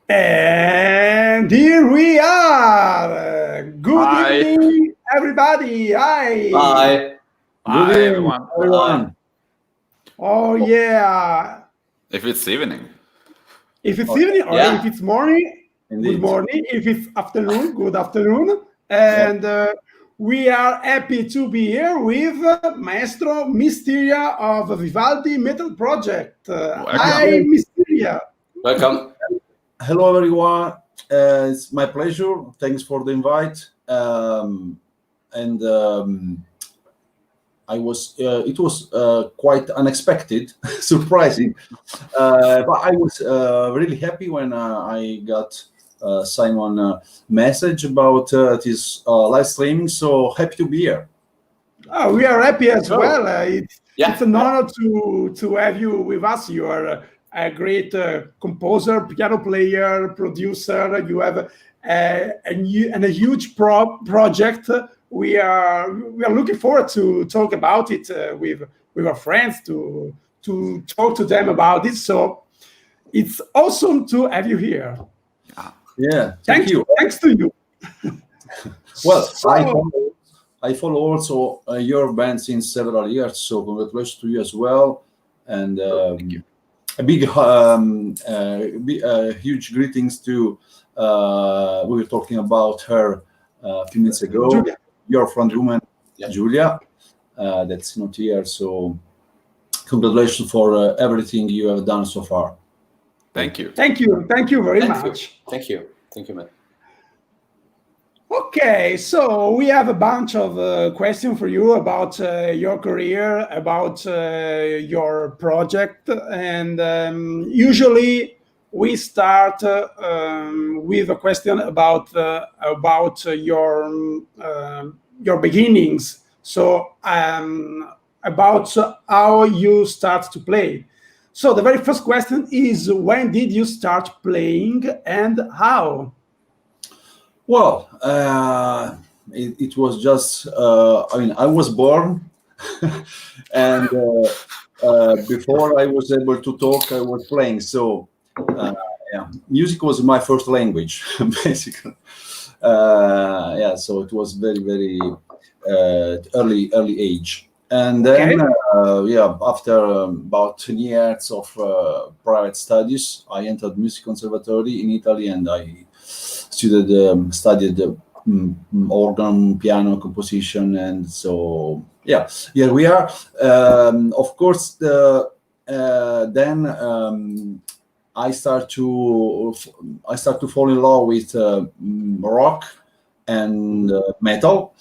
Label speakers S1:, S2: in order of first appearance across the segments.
S1: And here we are. Good
S2: Hi.
S1: evening, everybody. Hi.
S3: Hi.
S2: Good
S3: Hi,
S2: evening,
S3: everyone.
S1: Oh, yeah.
S2: if it's evening.
S1: If it's
S3: Oh,
S1: evening or
S3: yeah.
S1: if it's morning, good
S3: Indeed.
S1: morning. If it's afternoon, good afternoon. And we are happy to be here with Maestro Misteria of Vivaldi Metal Project. Hi,
S2: Welcome.
S1: Misteria.
S3: Welcome.
S4: Hello, everyone. It's my pleasure. Thanks for the invite. It was quite unexpected, surprising, but I was really happy when I got Simon message about this live streaming. So happy to be here.
S1: Oh, we are happy as
S3: Oh.
S1: well.
S3: Yeah.
S1: It's an honor to have you with us. You are a great composer, piano player, producer. You have a huge project. We are looking forward to talk about it with our friends to talk to them about it. So it's awesome to have you here.
S4: Yeah, thank you.
S1: Thanks to you.
S4: Well,
S1: So-
S4: I follow also your band since several years, so congratulations to you as well, and a huge greetings to we were talking about her a few minutes ago.
S1: Julia.
S4: Your front woman,
S3: Yeah.
S4: Julia, that's not here. So congratulations for everything you have done so far.
S2: Thank you.
S1: Thank you very
S3: Thank you.
S1: much.
S3: Thank you. Thank you, man.
S1: Okay, so we have a bunch of questions for you about your career, about your project, and usually we start with a question about your beginnings. So about how you start to play. So the very first question is, when did you start playing and how?
S4: Well, it was just, I was born, and before I was able to talk, I was playing. So, music was my first language, basically. So it was very, very early age. And then, after about 10 years of private studies, I entered music conservatory in Italy, and I studied organ, piano, composition, and so here we are. Of course, then I start to fall in love with rock and metal.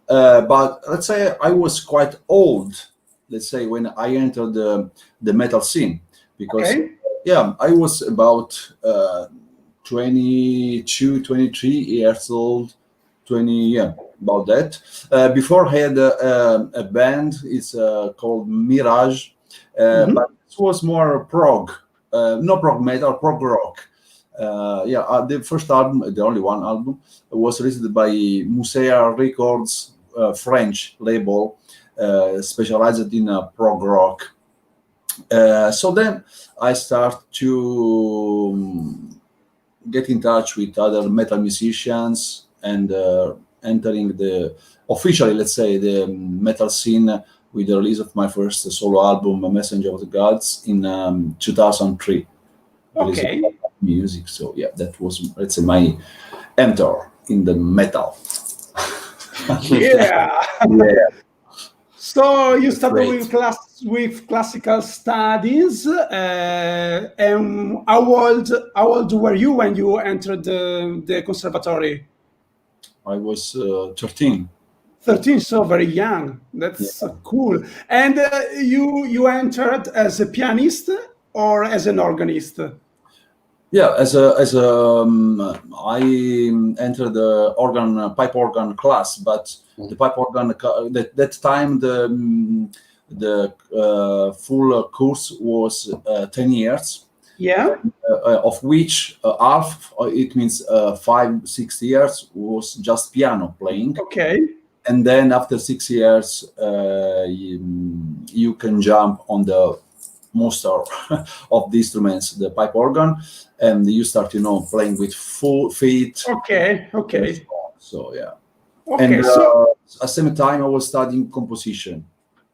S4: But let's say I was quite old. Let's say when I entered the metal scene, because I was about 22, 23 years old, 20, about that. Before I had a band, it's called Mirage, but it was more prog, no prog metal, prog rock. The first album, the only one album, was released by Musea Records, French label, specialized in prog rock. So then I start to get in touch with other metal musicians and entering officially, let's say, the metal scene with the release of my first solo album, Messenger of the Gods, in 2003.
S1: Okay.
S4: Music. So that was, let's say, my enter in the metal.
S1: Yeah. So you started with classical studies, and how old were you when you entered the conservatory?
S4: I was 13.
S1: 13, so very young. That's cool. And you entered as a pianist or as an organist?
S4: Yeah, I entered the pipe organ class, but the pipe organ that time the full course was 10 years.
S1: Yeah.
S4: Of which half, it means 5-6 years, was just piano playing.
S1: Okay.
S4: And then after 6 years, you can jump on the master of the instruments, the pipe organ, and you start, playing with full feet.
S1: Okay.
S4: So yeah.
S1: Okay.
S4: And
S1: So
S4: at the same time, I was studying composition.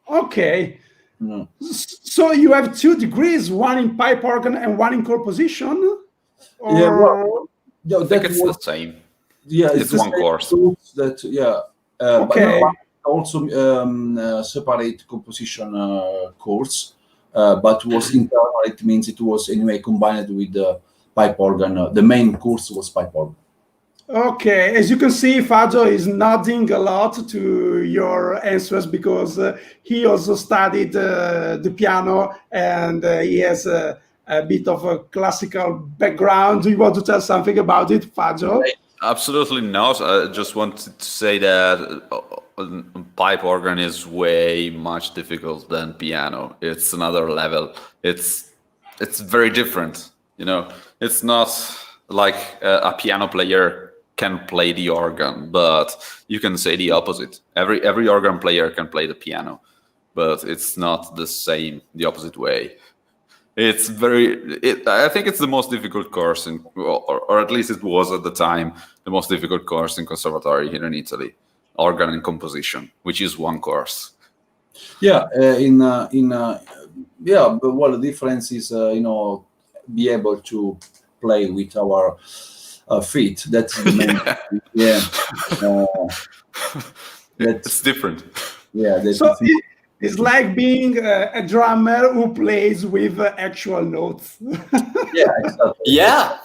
S1: okay.
S4: Mm.
S1: So you have 2 degrees, one in pipe organ and one in composition?
S4: Yeah, well,
S2: I think it's the same.
S4: Yeah,
S2: It's
S4: the
S2: one
S4: same
S2: course.
S4: tools that but
S1: Okay.
S4: no, also separate composition course, but was internal. It means it was anyway combined with the pipe organ. The main course was pipe organ.
S1: Okay, as you can see, Fabio is nodding a lot to your answers because he also studied the piano and he has a bit of a classical background. Do you want to tell something about it, Fabio?
S2: Absolutely not. I just wanted to say that pipe organ is way much difficult than piano. It's another level. It's very different. It's not like a piano player can play the organ, but you can say the opposite. Every organ player can play the piano, but it's not the same, the opposite way. It's I think it's the most difficult course, or at least it was at the time, the most difficult course in conservatory here in Italy, organ and composition, which is one course.
S4: Yeah, but the difference is, be able to play with our feet. That's the main. Yeah,
S2: It's different.
S4: Yeah, that's
S1: So it's like being a drummer who plays with actual notes.
S4: yeah, exactly.
S3: Yeah.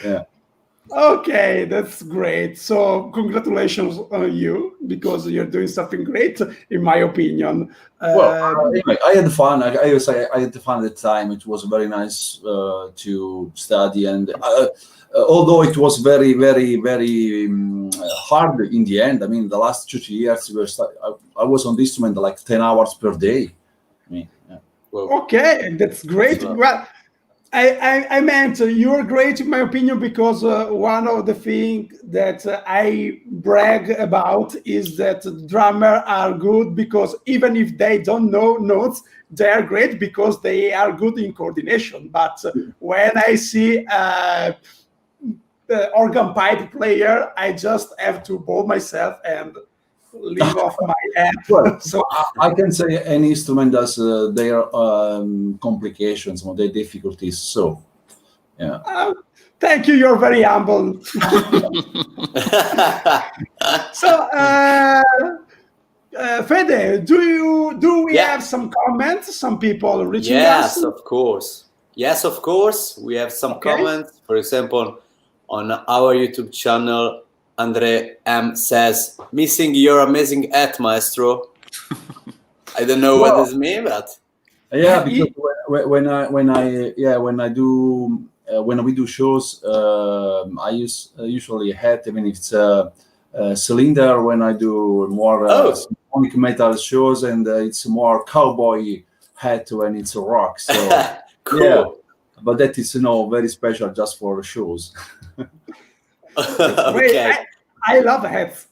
S4: Yeah.
S1: Okay, that's great. So congratulations on you because you're doing something great, in my opinion.
S4: Anyway, I had fun. I had fun at the time. It was very nice to study, and although it was very, very, very hard in the end. I mean, the last 2 years I was on the instrument like 10 hours per day. I mean, yeah.
S1: Okay, that's great. Well, I meant you're great in my opinion because one of the things that I brag about is that drummers are good because even if they don't know notes, they are great because they are good in coordination. But when I see the organ pipe player, I just have to bow myself and leave off my head.
S4: Well,
S1: So
S4: I can say any instrument has their complications or their difficulties. So, yeah.
S1: thank you. You're very humble. So, Fede, do we have some comments? Some people reaching us?
S3: Yes, of course. We have some comments. For example, on our YouTube channel, Andre M says, "Missing your amazing hat, Maestro." I don't know what this means, but
S4: because when we do shows, I use usually a hat. I mean, it's a cylinder when I do more symphonic metal shows, and it's more cowboy hat when it's a rock. So
S3: cool.
S4: Yeah, but that is very special just for shows.
S3: Okay.
S1: I love hats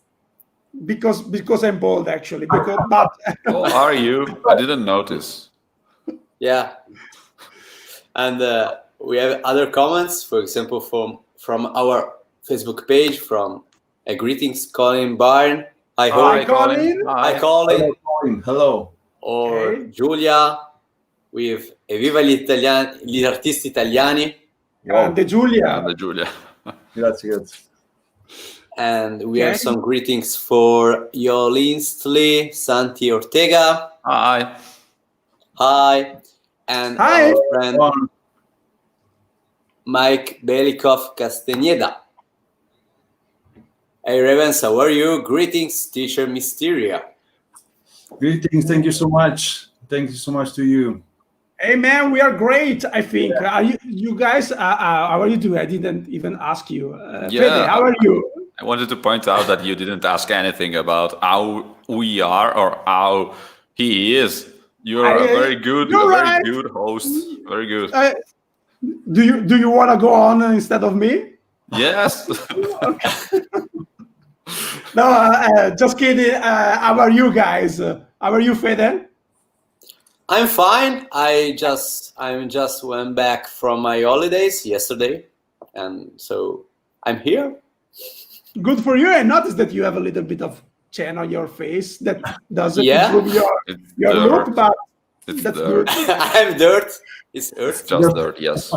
S1: because I'm bald actually. But
S2: Oh, are you? I didn't notice.
S3: Yeah. And we have other comments, for example, from our Facebook page, from Greetings Colin Byrne. Hi,
S1: Colin.
S3: Hi, Colin.
S4: Hello.
S3: Or Giulia with Viva gli artisti italiani.
S1: Grande Giulia.
S2: Grande Giulia.
S4: Grazie.
S3: And we have some greetings for Yolinsley, Santi Ortega.
S2: Hi.
S3: Hi. And our friend Mike Belikov Castaneda. Hey, Ravens, how are you? Greetings, teacher Mysteria.
S4: Greetings. Thank you so much. Thank you so much to you.
S1: Hey, man, we are great, I think. Are you guys, how are you doing? I didn't even ask you. Fede, how are you?
S2: I wanted to point out that you didn't ask anything about how we are or how he is. You're a very good host. Very good.
S1: Do you want to go on instead of me?
S2: Yes.
S1: No, just kidding. How are you guys? How are you, Fede?
S3: I'm fine. I'm just went back from my holidays yesterday, and so I'm here.
S1: Good for you. I noticed that you have a little bit of tan on your face. That doesn't
S3: Yeah.
S1: improve
S2: It's
S1: your
S2: dirt.
S1: look, but
S2: It's
S1: that's
S2: dirt.
S1: good.
S3: I'm dirt. It's earth.
S2: Just dirt, yes.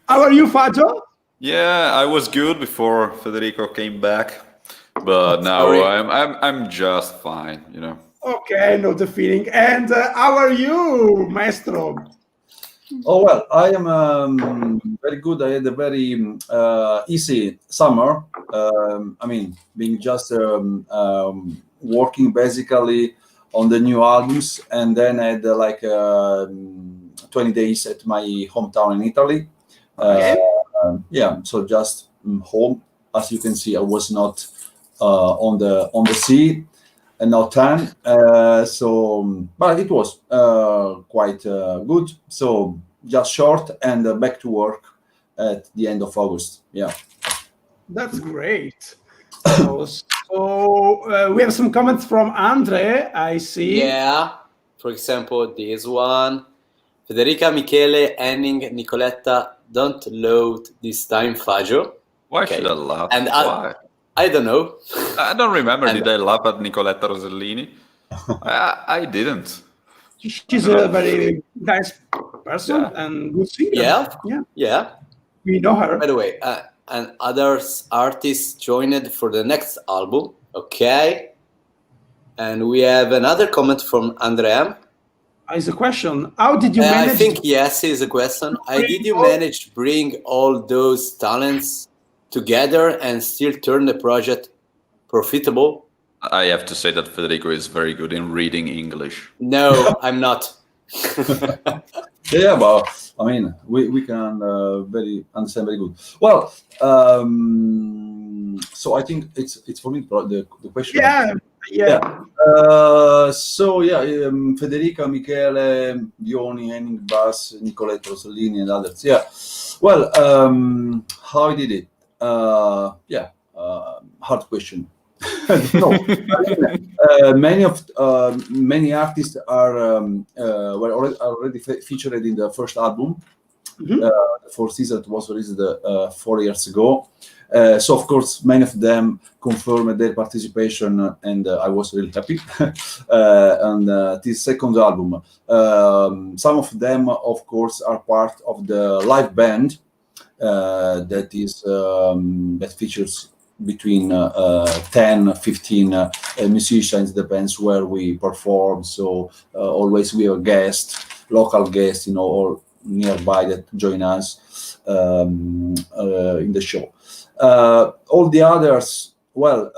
S1: How are you, Fajo?
S2: Yeah, I was good before Federico came back, but now
S3: Sorry.
S2: I'm just fine, you know.
S1: Okay, I know the feeling. And how are you, Maestro?
S4: Oh well, I am very good. I had a very easy summer. I mean, being just working basically on the new albums, and then I had 20 days at my hometown in Italy.
S1: Okay.
S4: Yeah, so just home. As you can see, I was not on the sea and not tan. But it was quite good. So just short and back to work at the end of August. Yeah.
S1: That's great. So we have some comments from Andre, I see.
S3: Yeah. For example, this one. Federica, Michele, Henning, Nicoletta, don't load this time, Faggio.
S2: Why
S3: Okay.
S2: should I laugh?
S3: And
S2: Why?
S3: I don't know.
S2: I don't remember.
S3: And-
S2: Did I laugh at Nicoletta Rosellini? I didn't.
S1: She's a very nice person
S2: Yeah.
S1: and good singer.
S3: Yeah.
S1: Yeah,
S3: Yeah.
S1: we know her.
S3: By the way, and others artists joined for the next album. Okay. And we have another comment from Andrea.
S1: Is a question. How did you
S3: I
S1: manage?
S3: think yes is a question. How did you manage to bring all those talents together and still turn the project profitable?
S2: I have to say that Federico is very good in reading English.
S3: No, I'm not.
S4: Yeah, but I mean, we can very understand very good. Well, so I think it's for me the question.
S1: Yeah.
S4: Federica, Michele, Dioni, Henning, Bass, Nicoletta Rossellini, and others. Yeah. Well, how I did it? Hard question. No, many artists were already featured in the first album. The fourth season was released 4 years ago. So of course, many of them confirmed their participation, and I was really happy. And this second album, some of them, of course, are part of the live band that features between 10, 15 musicians, depends where we perform. So always we have a guest, local guest, or nearby that join us in the show. All the others, well,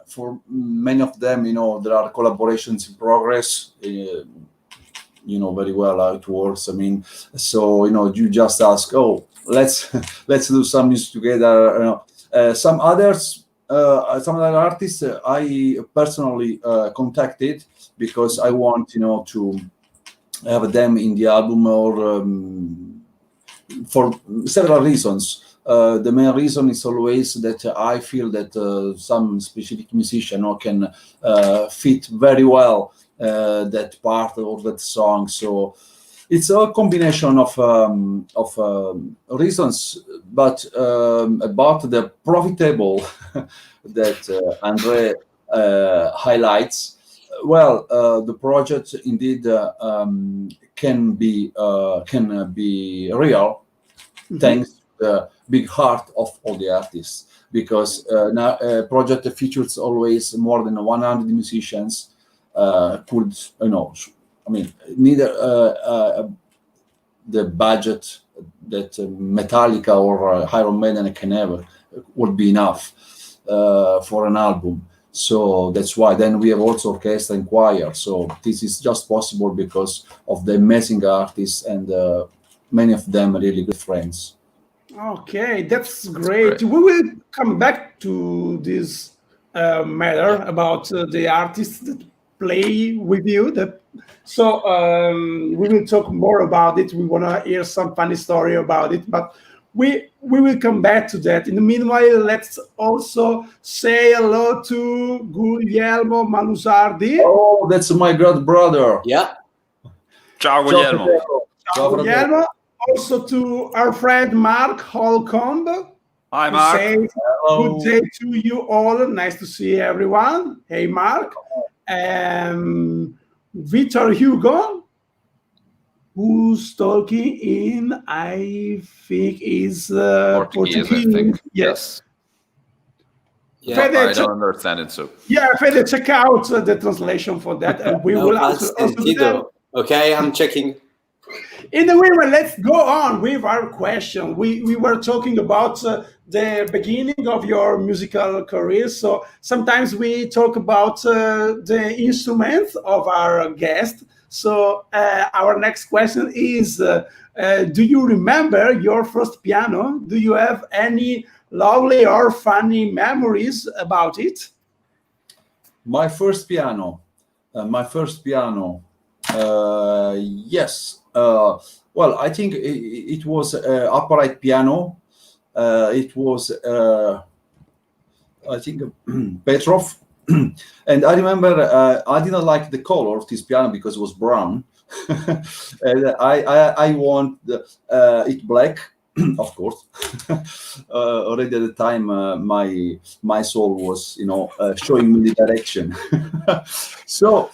S4: for many of them, there are collaborations in progress. Very well how it works. I mean, so you just ask, oh, let's do some music together. Some other artists I personally contacted because I want to have them in the album, or for several reasons. The main reason is always that I feel that some specific musician can fit very well that part of that song. So it's a combination of reasons, but about the profitable that Andre highlights. Well, the project indeed can be real, thanks to the big heart of all the artists. Because now a project that features always more than 100 musicians could, I mean, neither the budget that Metallica or Iron Maiden can have would be enough for an album. So that's why. Then we have also orchestra and choir. So this is just possible because of the amazing artists, and many of them are really good friends.
S1: Okay, that's great. We will come back to this matter about the artists that play with you. So we will talk more about it. We want to hear some funny story about it, but we will come back to that. In the meanwhile, let's also say hello to Guglielmo Malusardi.
S4: Oh, that's my god brother.
S3: Yeah.
S2: Ciao, Guglielmo.
S1: Ciao, Guglielmo. Also to our friend Mark Holcomb.
S2: Hi,
S1: who
S2: Mark.
S1: says, good day to you all. Nice to see everyone. Hey, Mark. Victor Hugo, who's talking in, I think, is Portuguese.
S2: I think. Yes.
S3: Yeah,
S2: I don't understand it, so.
S1: Yeah, Fede, check out the translation for that, and we will answer also to them.
S3: Okay, I'm checking.
S1: In the meanwhile, let's go on with our question. We were talking about the beginning of your musical career. So sometimes we talk about the instruments of our guest. So our next question is, do you remember your first piano? Do you have any lovely or funny memories about it?
S4: My first piano. Yes. Well, I think it was upright piano. It was, I think, Petrov. And I remember I didn't like the color of this piano because it was brown. And I want it black, of course. Already at the time, my soul was, showing me the direction. So.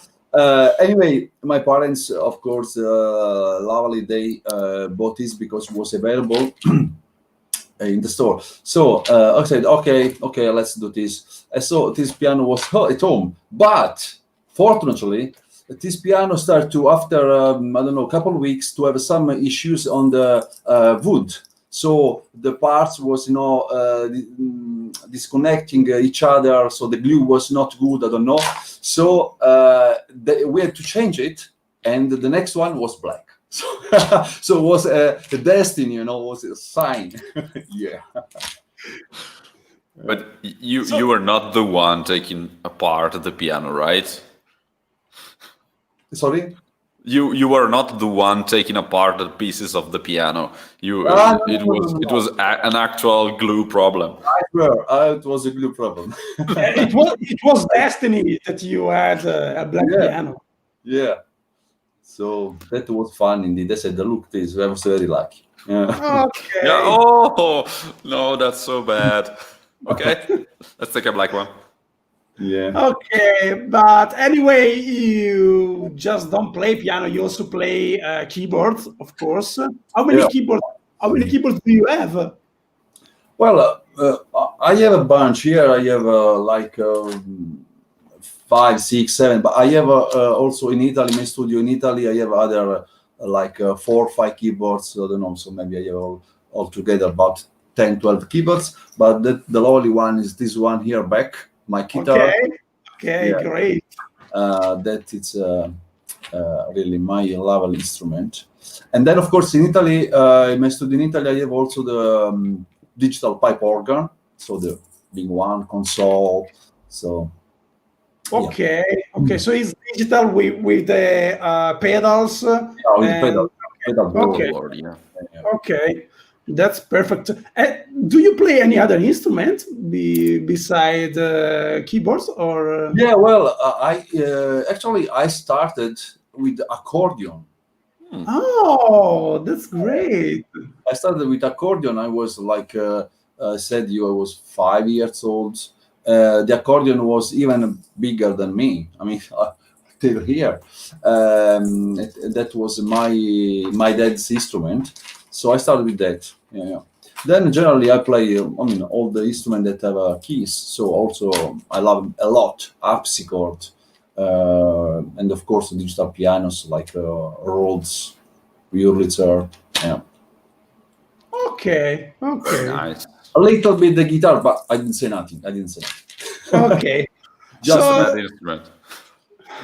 S4: Anyway, my parents, of course, lovely they bought this because it was available in the store. So I said, okay, let's do this. So this piano was at home, but fortunately, this piano started to, after I don't know, a couple of weeks, to have some issues on the wood. So the parts was, disconnecting each other. So the glue was not good. I don't know. So we had to change it, and the next one was black. So, so it was the destiny, was a sign. Yeah.
S2: But you were not the one taking apart the piano, right?
S4: Sorry.
S2: You were not the one taking apart the pieces of the piano. It was an actual glue problem.
S4: I swear, it was a glue problem.
S1: It was destiny that you had a black piano.
S4: Yeah. So that was fun indeed. They said, "Look, this I was very lucky." Yeah.
S1: Okay.
S2: Yeah. Oh no, that's so bad. Okay, let's take a black one.
S4: Yeah.
S1: Okay, but anyway, you just don't play piano. You also play keyboards, of course. How many keyboards? How many keyboards do you have?
S4: Well, I have a bunch here. I have like 5, 6, 7. But I have also in Italy, my studio in Italy. I have other like 4 or 5 keyboards. I don't know. So maybe I have all together about 10, 12 keyboards. But the lovely one is this one here back. My guitar.
S1: Okay, great.
S4: That it's really my lovely instrument. And then, of course, in Italy, in my studio in Italy, I have also the digital pipe organ, so the big one, console. So.
S1: Okay. So it's digital with the pedals.
S4: Yeah, with pedal.
S1: Okay.
S2: Lord, yeah.
S1: Okay. That's perfect. Do you play any other instrument beside keyboards or?
S4: Yeah, well, I started with accordion.
S1: Oh, that's great.
S4: I started with accordion. I was like I said, I was 5 years old. The accordion was even bigger than me. I mean, till here. That was my dad's instrument. So I started with that. Yeah. Then generally I play, all the instruments that have keys. So also I love a lot harpsichord, and of course digital pianos like Rhodes, Wurlitzer. Yeah.
S1: Okay.
S2: Nice.
S4: A little bit the guitar, but I didn't say nothing.
S1: Okay.
S2: Just that instrument.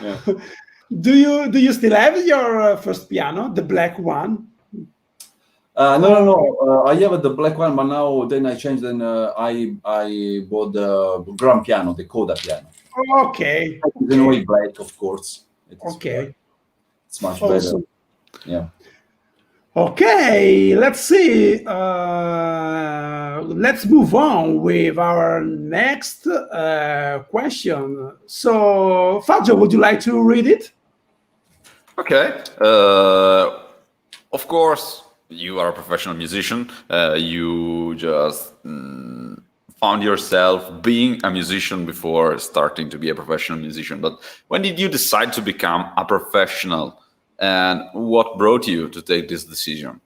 S4: Yeah.
S1: Do you still have your first piano, the black one?
S4: No. I have the black one, but now then I changed. Then I bought the grand piano, the Coda piano.
S1: Okay.
S4: In a way, black, of course. It's much better. Yeah.
S1: Okay. Let's see. Let's move on with our next question. So, Fabio, would you like to read it?
S2: Okay. Of course, you are a professional musician. You just found yourself being a musician before starting to be a professional musician. But when did you decide to become a professional, and what brought you to take this decision?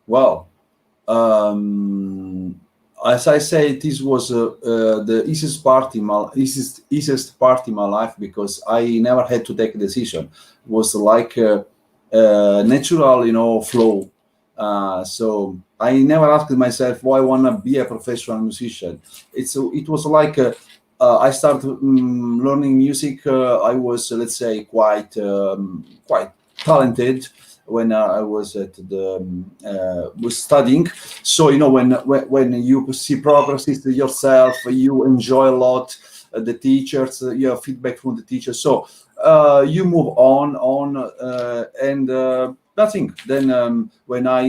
S4: Well, as I say, this was the easiest part in my life, because I never had to take a decision. It was like natural, flow. So I never asked myself why I want to be a professional musician. It was like I started learning music. I was, let's say, quite talented when I was at was studying. So when you see progress yourself, you enjoy a lot. The teachers, you have feedback from the teachers. So you move on, and nothing. Then when I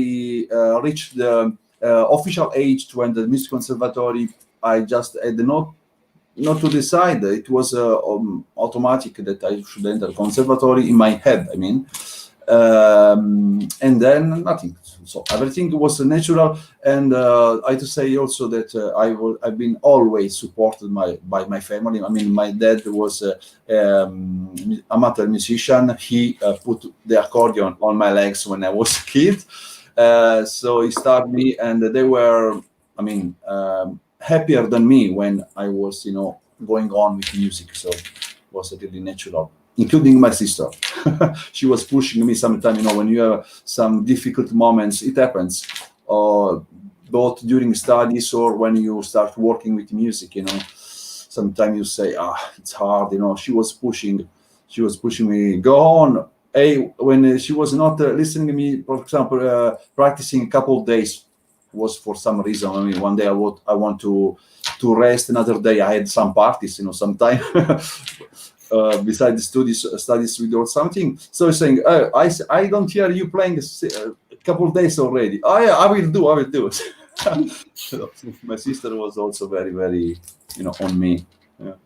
S4: reached the official age to enter the music conservatory, I just had not to decide. It was automatic that I should enter conservatory in my head. I mean. And then nothing. So everything was natural, and I have to say also that I've been always supported by my family. I mean, my dad was amateur musician. He put the accordion on my legs when I was a kid, so he started me, and they were, happier than me when I was, going on with music. So it was really natural. Including my sister. She was pushing me sometimes, when you have some difficult moments, it happens, both during studies or when you start working with music, sometimes you say, it's hard, she was pushing me, go on. Hey, when she was not listening to me, for example, practicing a couple of days was for some reason. I mean, one day I want to rest, another day I had some parties, sometime. Besides the studies we do or something. So he's saying, I don't hear you playing a couple of days already. Oh yeah, I will do. So my sister was also very, very, on me. Yeah.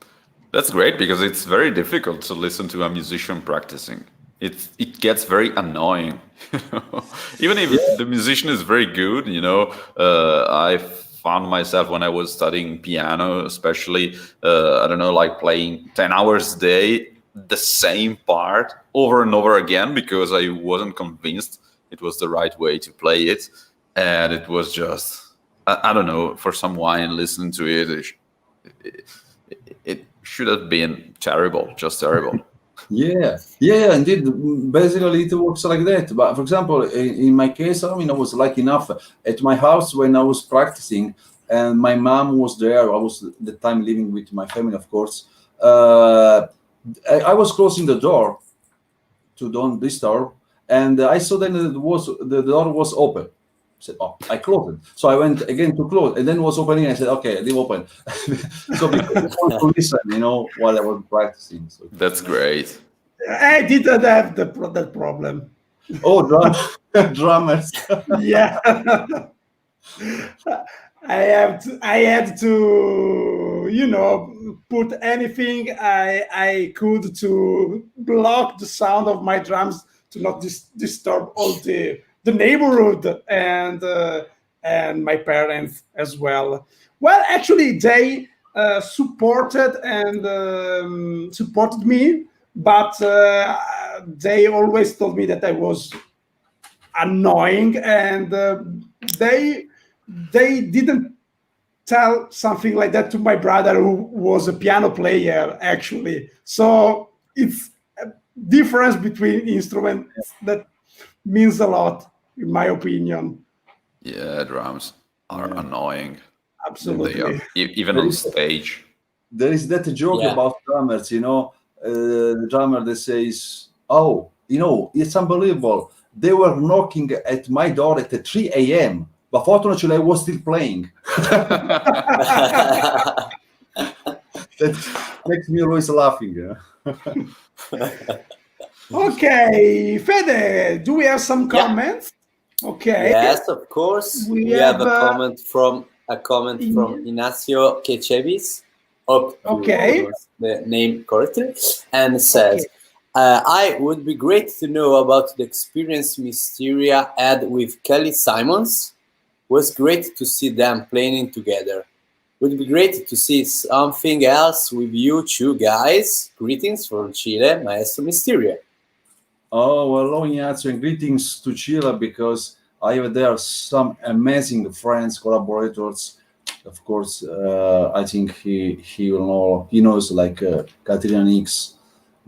S2: That's great, because it's very difficult to listen to a musician practicing. It gets very annoying. Even if the musician is very good, I found myself when I was studying piano, especially, like playing 10 hours a day, the same part over and over again, because I wasn't convinced it was the right way to play it. And it was just, I don't know, for someone listening to it, it should have been terrible, just terrible.
S4: Yeah, indeed. Basically, it works like that. But for example, in my case, I was lucky enough at my house when I was practicing, and my mom was there. I was at the time living with my family, of course. I was closing the door to don't disturb, and I saw that the door was open. I said, I closed it. So I went again to close, and then it was opening. I said, okay, leave open. So because I want to listen, while I was practicing. So
S2: that's great.
S1: I didn't have that problem.
S4: Oh, drummers.
S1: Yeah. I had to, put anything I could to block the sound of my drums, to not disturb all the neighborhood and my parents as well. Well, actually, they supported me, but they always told me that I was annoying, and they didn't tell something like that to my brother, who was a piano player, actually. So it's a difference between instruments that means a lot, in my opinion.
S2: Yeah, drums are annoying.
S1: Absolutely.
S2: They are, even on stage.
S4: There is that joke about drummers, the drummer that says, it's unbelievable. They were knocking at my door at 3 a.m., but fortunately I was still playing. That makes me always laughing.
S1: Okay, Fede, do we have some comments? Okay.
S3: Yes, of course. We have a comment from Ignacio Quechevis. Hope you pronounce the name correctly, and it says, I would be great to know about the experience Mysteria had with Kelly Simons. It was great to see them playing together. Would be great to see something else with you two guys. Greetings from Chile, Maestro Mysteria.
S4: Oh, well, Ignazio, and greetings to Chile, because I have there some amazing friends, collaborators. Of course, I think he will know. He knows like Caterina Nix,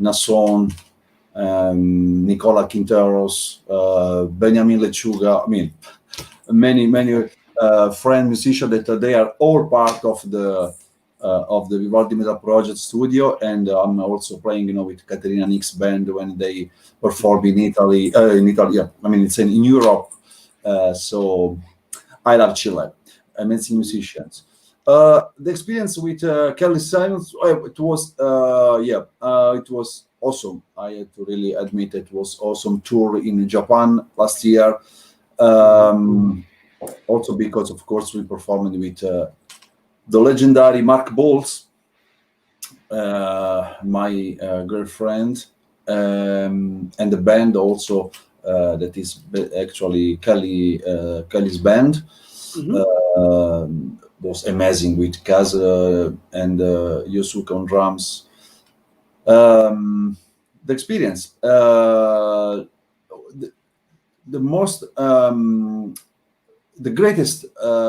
S4: Nasson, Nicola Quinteros, Benjamin Lechuga. I mean, many friend musicians that they are all part of the Vivaldi Metal Project studio, and I'm also playing, with Caterina Nix band when they perform in Italy. Yeah, I mean it's in Europe. So I love Chile, amazing musicians. The experience with Kelly Simons, it was it was awesome. I had to really admit it was awesome tour in Japan last year. Also because of course we performed with the legendary Mark Bowles, my girlfriend, and the band also that is actually Kelly's band. Was amazing with Kaz and Yosuke on drums. The experience, the most, the greatest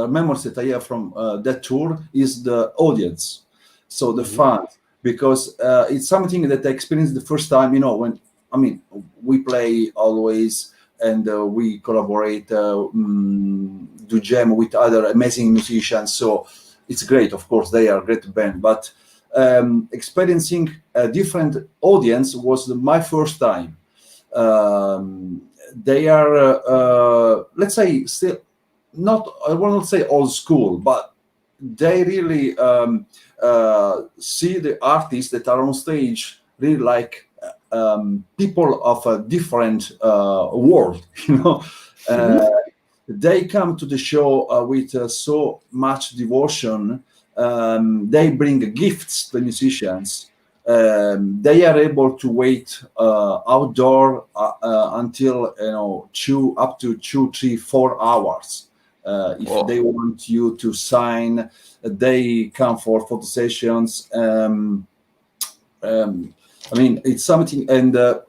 S4: memories that I have from that tour is the audience, so the fans, because it's something that I experienced the first time. When we play always, and we collaborate, do jam with other amazing musicians. So it's great. Of course, they are a great band, but experiencing a different audience was my first time. They are, let's say, still not, I will not say old school, but they really see the artists that are on stage really like people of a different world. They come to the show with so much devotion. They bring gifts to the musicians. They are able to wait outdoor until up to 2, 3, 4 hours. If they want you to sign, they come for photo sessions. It's something. And the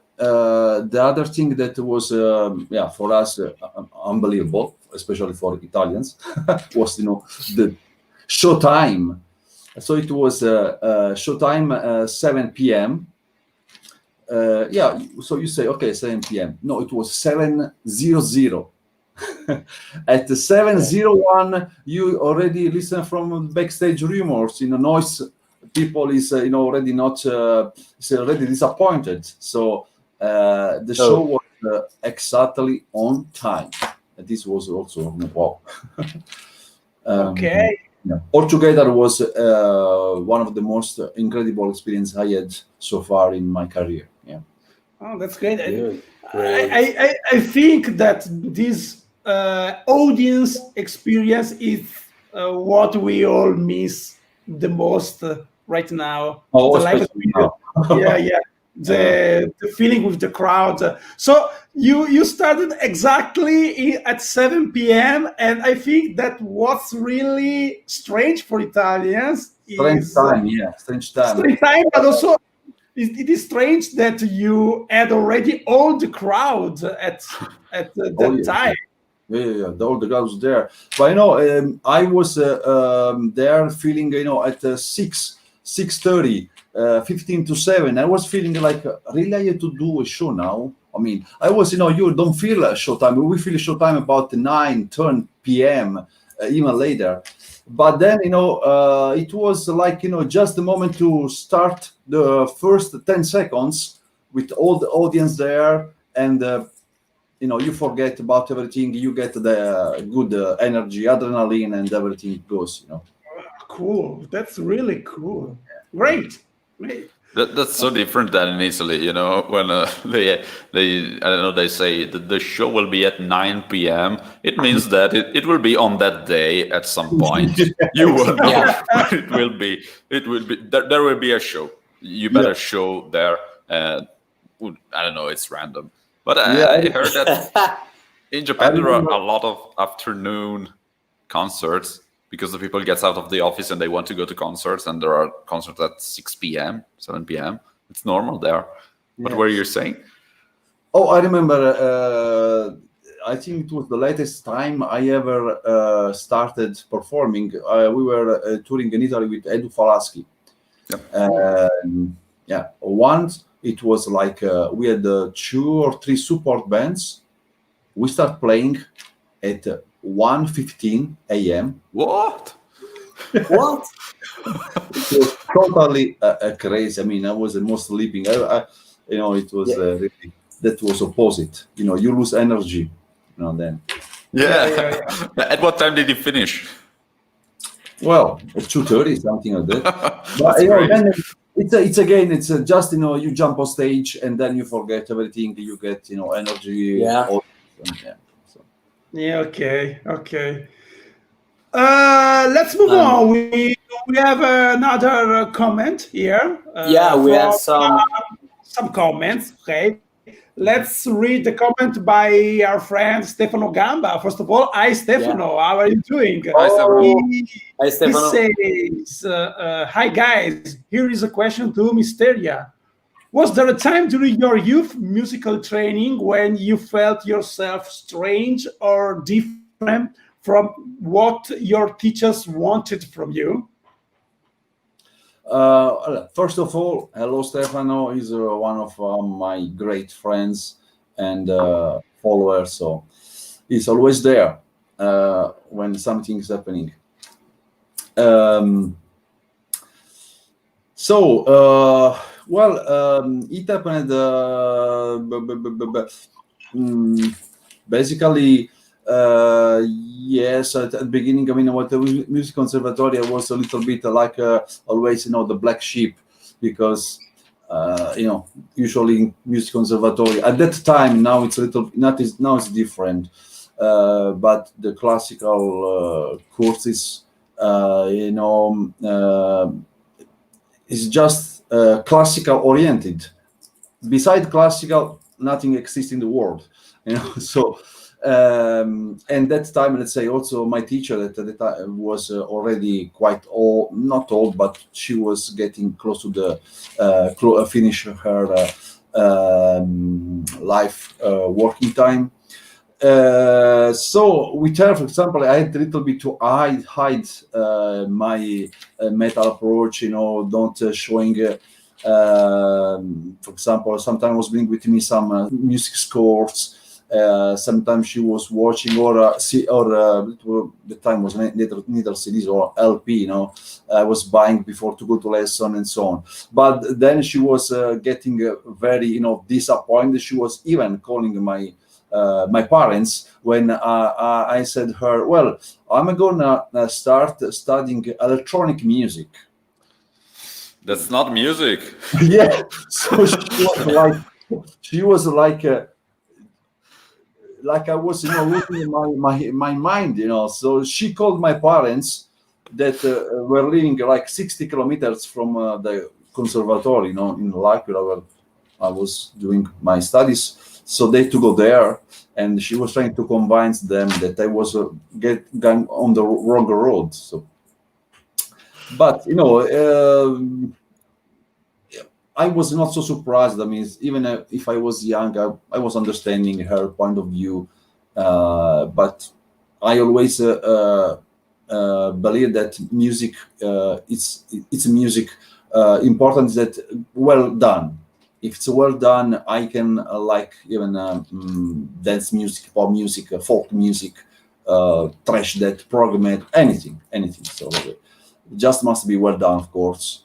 S4: other thing that was, for us unbelievable, especially for Italians, was the show time. So it was show time 7 p.m. So you say, okay, 7 p.m. No, it was 7:00. At 7:01, you already listen from backstage rumors. Noise people is already not is already disappointed. So the show was exactly on time. This was also wow.
S1: Okay.
S4: Yeah. Altogether was one of the most incredible experience I had so far in my career. Yeah.
S1: Oh, that's great.
S3: Good.
S1: I think that this audience experience is what we all miss the most right now.
S4: Oh,
S1: The live
S4: especially now.
S1: yeah. The feeling with the crowd. So you started exactly at 7 p.m. and I think that what's really strange for Italians
S4: Strange time, strange time.
S1: Strange time, but also it is strange that you had already all the crowd at that time.
S4: Yeah, all the guys there. But I was there feeling, at 6:30, 15 to 7. I was feeling like really I had to do a show now. I mean, I was, you don't feel a show time. We feel a show time about 9, 10 p.m. Even later. But then, it was like, just the moment to start the first 10 seconds with all the audience there, and you forget about everything. You get the good energy, adrenaline, and everything goes.
S1: Cool. That's really cool. Great.
S2: That's so different than in Italy, when they I don't know, they say that the show will be at 9 p.m. It means that it will be on that day at some point. You will know when it will be. It will be there will be a show. You better show there. I don't know, it's random. But
S4: Yeah,
S2: I heard that in Japan there are a lot of afternoon concerts because the people gets out of the office and they want to go to concerts, and there are concerts at 6 p.m., 7 p.m. It's normal there. But what were you saying?
S4: Oh, I remember. I think it was the latest time I ever started performing. We were touring in Italy with Edu Falaschi.
S2: Yep.
S4: Once it was like we had 2 or 3 support bands. We start playing at 1:15 a.m.
S2: What?
S3: What?
S4: It was totally crazy. I mean, I was almost sleeping. It was really, that was opposite. You lose energy. Then.
S2: Yeah. At what time did you finish?
S4: Well, at 2:30, something like that. But
S2: Great.
S4: then it's just you jump on stage and then you forget everything. You get energy.
S3: Yeah.
S1: Yeah. Okay. Let's move on. We have another comment here.
S3: We have
S1: some comments. Okay. Let's read the comment by our friend Stefano Gamba. First of all, hi Stefano, how are you doing?
S2: Hi, Stefano.
S3: Hi, Stefano.
S1: He says, hi guys, here is a question to Misteria. Was there a time during your youth musical training when you felt yourself strange or different from what your teachers wanted from you?
S4: First of all, hello Stefano. He's one of my great friends and followers, so he's always there when something is happening. It happened basically. Yes, at the beginning, I mean, what the music conservatory was a little bit like always, the black sheep, because usually in music conservatory at that time, now it's a little now it's different, but the classical courses, is just classical oriented. Beside classical, nothing exists in the world, so. And that time, let's say, also my teacher at the time was already quite old, not old, but she was getting close to the finish her life working time. So with her, for example, I had a little bit to hide my metal approach, don't showing. For example, sometimes I was bringing with me some music scores. Sometimes she was watching the time was neither CDs or LP, I was buying before to go to lesson and so on. But then she was getting very, disappointed. She was even calling my parents when I said her, well, I'm gonna start studying electronic music.
S2: That's not music.
S4: Yeah. So she was like I was, losing my mind, So she called my parents that were living like 60 kilometers from the conservatory, in L'Aquila, where I was doing my studies. So they to go there, and she was trying to convince them that I was going on the wrong road. So, but I was not so surprised. I mean, even if I was young, I was understanding her point of view. But I always believe that music, it's music. Important is that well done. If it's well done, I can like even dance music, pop music, folk music, trash that, program, anything. So it just must be well done, of course.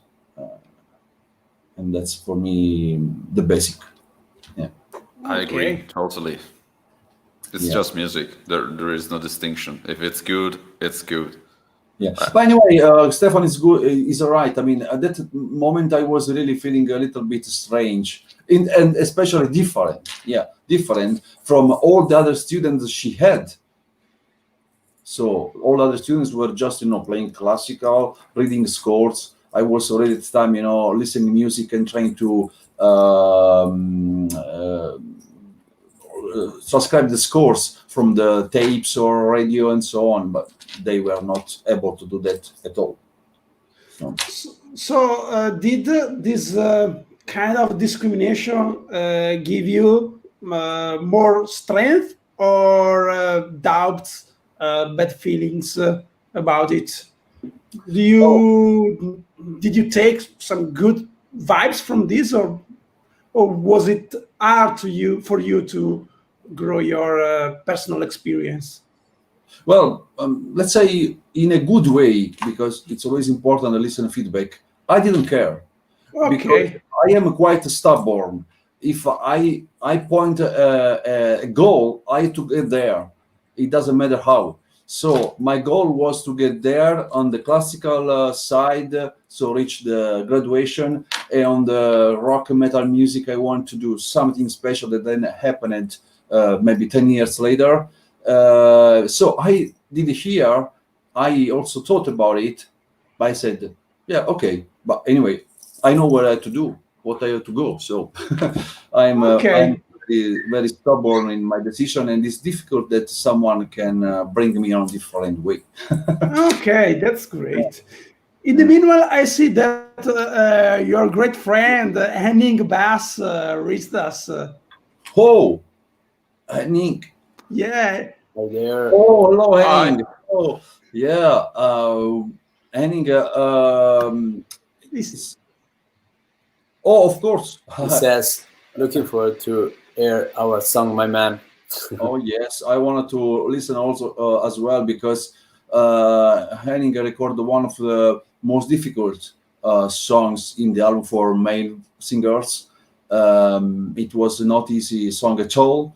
S4: And that's for me the basic. Yeah,
S2: I agree totally. It's just music. There is no distinction. If it's good, it's good.
S4: Yeah. But anyway, Stefan is good. Is all right. I mean, at that moment, I was really feeling a little bit strange, and especially different. Yeah, different from all the other students she had. So all the other students were just playing classical, reading scores. I was already at the time, listening music and trying to transcribe the scores from the tapes or radio and so on, but they were not able to do that at all. No.
S1: So, did this kind of discrimination give you more strength or doubts, bad feelings about it? Did you take some good vibes from this, or was it hard for you to grow your personal experience?
S4: Well, let's say in a good way, because it's always important to listen to feedback. I didn't care.
S1: Okay.
S4: Because I am quite stubborn. If I point a goal, I have to get there. It doesn't matter how. So my goal was to get there on the classical side, so reach the graduation. And on the rock and metal music, I want to do something special that then happened maybe 10 years later. So I did here. I also thought about it. But I said, yeah, okay. But anyway, I know what I have to do, what I have to go. So I'm very stubborn in my decision, and it's difficult that someone can bring me on a different way.
S1: Okay, that's great. In the meanwhile, I see that your great friend Henning Bass reached us.
S4: Oh, Henning.
S1: Yeah.
S3: Hi there.
S4: Oh, hello, Henning. Oh, yeah. Henning. Oh, of course.
S3: He says, looking forward to hear our song, my man.
S4: Oh, yes. I wanted to listen also as well, because Henning recorded one of the most difficult songs in the album for male singers. It was not easy song at all,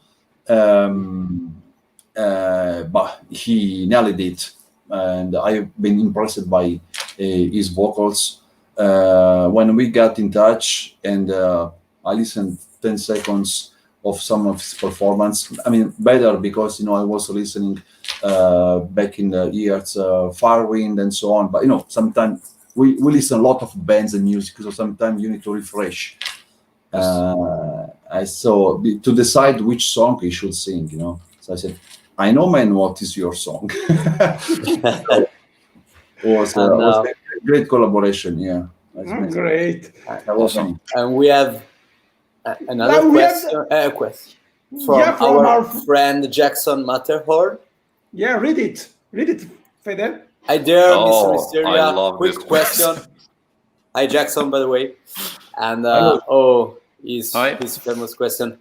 S4: but he nailed it, and I've been impressed by his vocals. When we got in touch, and I listened 10 seconds of some of his performance. I mean, better because I was listening back in the years, Firewind and so on. But sometimes we listen a lot of bands and music, so sometimes you need to refresh. I saw to decide which song he should sing. So I said, "I know, man, what is your song?" It was a great collaboration. Yeah,
S1: Great.
S3: Awesome. And we have another question from our friend Jackson Matterhorn.
S1: Yeah, read it, Fede.
S3: Hi there, Mr. Misteria.
S2: I love
S3: Quick
S2: this
S3: question. Hi, Jackson, by the way. And his famous question: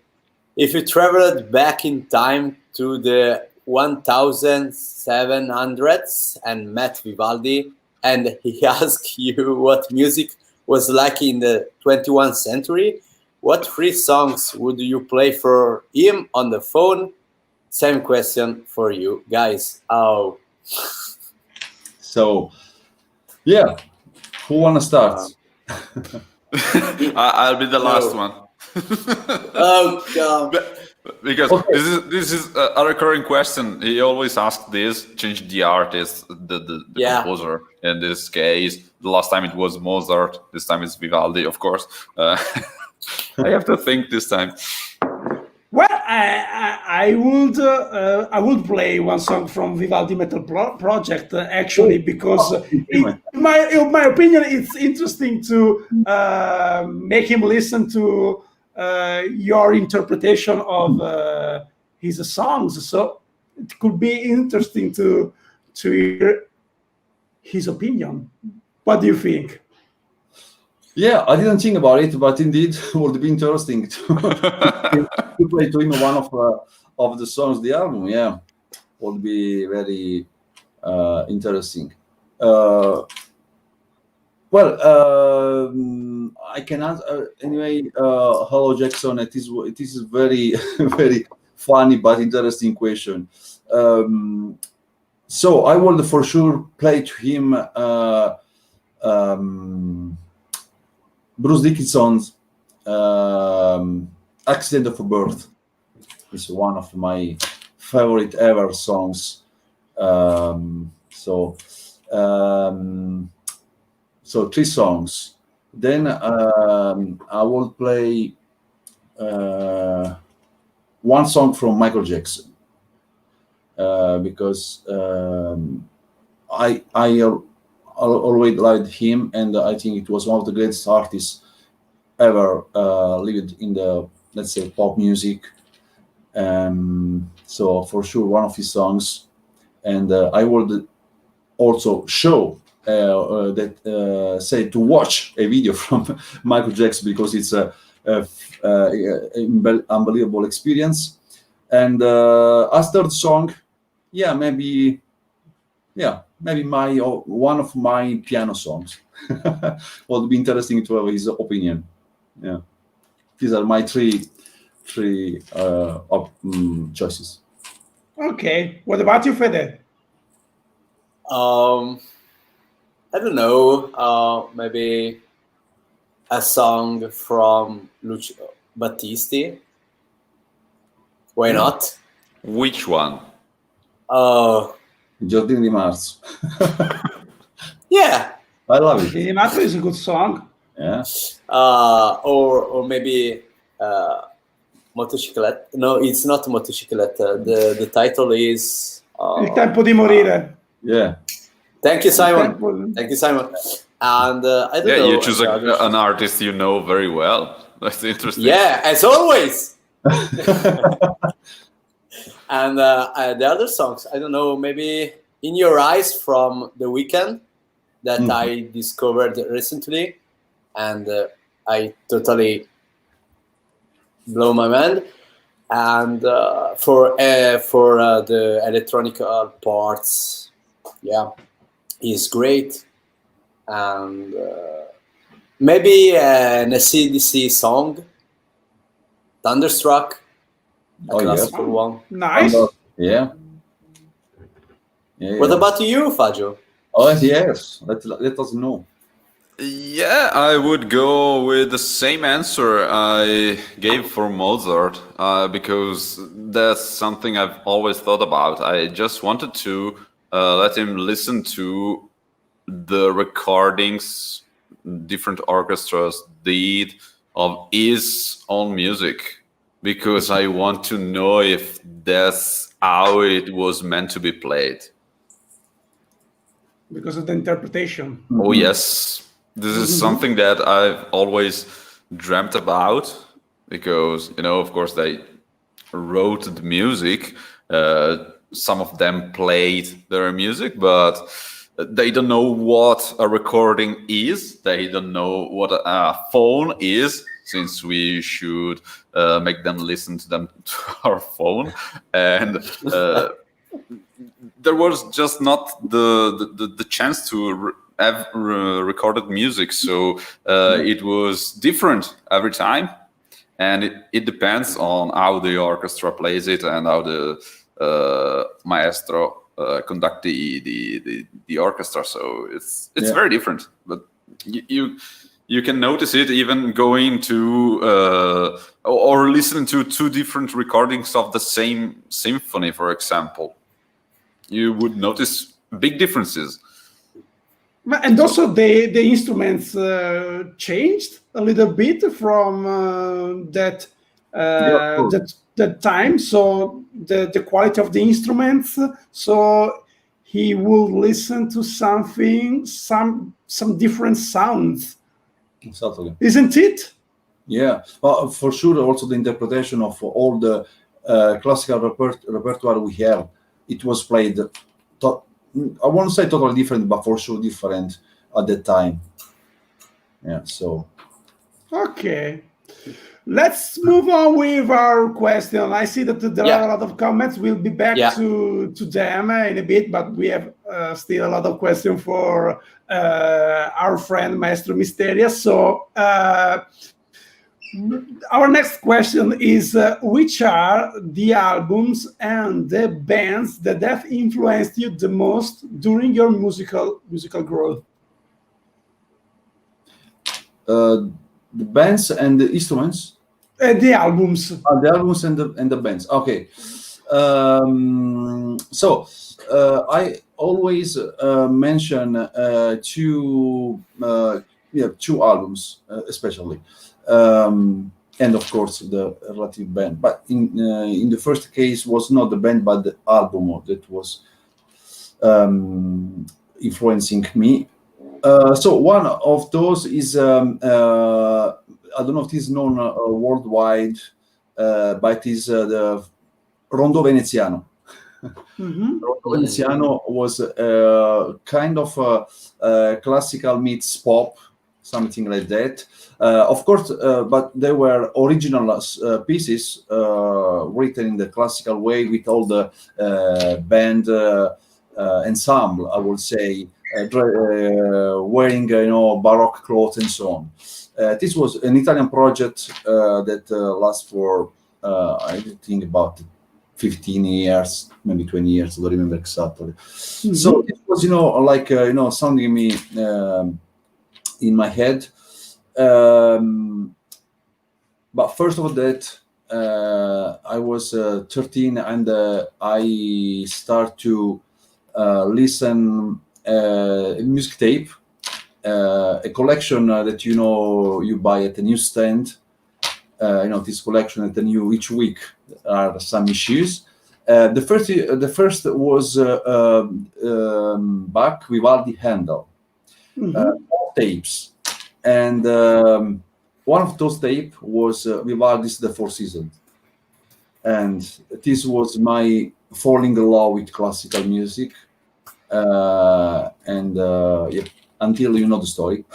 S3: if you traveled back in time to the 1700s and met Vivaldi, and he asked you what music was like in the 21st century, what 3 songs would you play for him on the phone? Same question for you guys. Oh.
S4: So, yeah, who wanna start?
S2: I'll be the last one.
S3: Oh God.
S2: Because this is a recurring question. He always asks this, change the artist, the composer. In this case, the last time it was Mozart. This time it's Vivaldi, of course. I have to think this time.
S1: Well, I would play one song from Vivaldi Metal Project actually, because in my opinion, it's interesting to make him listen to your interpretation of his songs. So it could be interesting to hear his opinion. What do you think?
S4: Yeah, I didn't think about it, but indeed, it would be interesting to play to him one of the songs of the album. Yeah, would be very interesting. I can answer anyway. Hello, Jackson. It is a very very funny but interesting question. So I will for sure play to him Bruce Dickinson's "Accident of Birth." Is one of my favorite ever songs. So 3 songs. Then I will play one song from Michael Jackson because I always liked him, and I think it was one of the greatest artists ever lived in the, let's say, pop music. So for sure, one of his songs, and I would also show that say to watch a video from Michael Jackson because it's a unbelievable experience. And as third song, maybe my one of my piano songs. Would be interesting to have his opinion. Yeah, these are my three choices.
S1: Okay, what about you, Fede?
S3: I don't know. Maybe a song from Lucio Battisti. Why not?
S2: Which one?
S4: Giardino di Marzo.
S3: Yeah.
S4: I love it.
S1: The Matter is a good song.
S4: Yeah.
S3: Or maybe Motocicletta. No, it's not Motocicletta. The title is
S1: Il tempo di morire.
S4: Yeah.
S3: Thank you, Simon. Thank you, Simon. And I don't know.
S2: You choose an artist you know very well. That's interesting.
S3: Yeah, as always. And the other songs, I don't know, maybe In Your Eyes from The Weeknd that I discovered recently, and I totally blow my mind. And for the electronic parts, is great. And maybe an AC/DC song, Thunderstruck, a classical one.
S1: Nice.
S4: Yeah.
S3: What about you, Fagio?
S4: Oh yes, let us know.
S2: Yeah, I would go with the same answer I gave for Mozart because that's something I've always thought about. I just wanted to let him listen to the recordings different orchestras did of his own music, because I want to know if that's how it was meant to be played.
S1: Because of the interpretation.
S2: Oh yes, this is something that I've always dreamt about, because of course they wrote the music, some of them played their music, but they don't know what a recording is, they don't know what a phone is, since we should make them listen to them to our phone, and there was just not the chance to have recorded music, so it was different every time, and it depends on how the orchestra plays it and how the maestro conduct the orchestra. So it's very different, but you can notice it even going to or listening to two different recordings of the same symphony, for example. You would notice big differences.
S1: And also the instruments changed a little bit from that time. So the quality of the instruments. So he will listen to something, some different sounds.
S4: Exactly.
S1: Isn't it?
S4: Yeah, well, for sure. Also, the interpretation of all the classical repertoire we have, it was played. I won't say totally different, but for sure different at that time. Yeah. So.
S1: Okay. Let's move on with our question. I see that there are a lot of comments. We'll be back to them in a bit, but we have still a lot of questions for our friend Maestro Misteria. So our next question is, which are the albums and the bands that have influenced you the most during your musical growth?
S4: The bands and the instruments.
S1: The albums.
S4: The albums and the bands. Okay. So I always mention two 2 albums especially, and of course the relative band. But in the first case was not the band but the album that was influencing me. So one of those is I don't know if it is known worldwide, but it is the Rondo Veneziano. Rondo Veneziano was kind of classical meets pop, something like that. Of course, but they were original pieces written in the classical way with all the band ensemble, I would say, wearing Baroque clothes and so on. This was an Italian project that lasts for I think about 15 years, maybe 20 years. I don't remember exactly. So it was like sounding me in my head. But first of all, that I was 13 and I start to listen music tape, a collection that you buy at the newsstand. This collection at the new each week are some issues. The first was Bach, Vivaldi, Handel, tapes, and one of those tapes was Vivaldi's The Four Seasons, and this was my falling in love with classical music, until you know the story.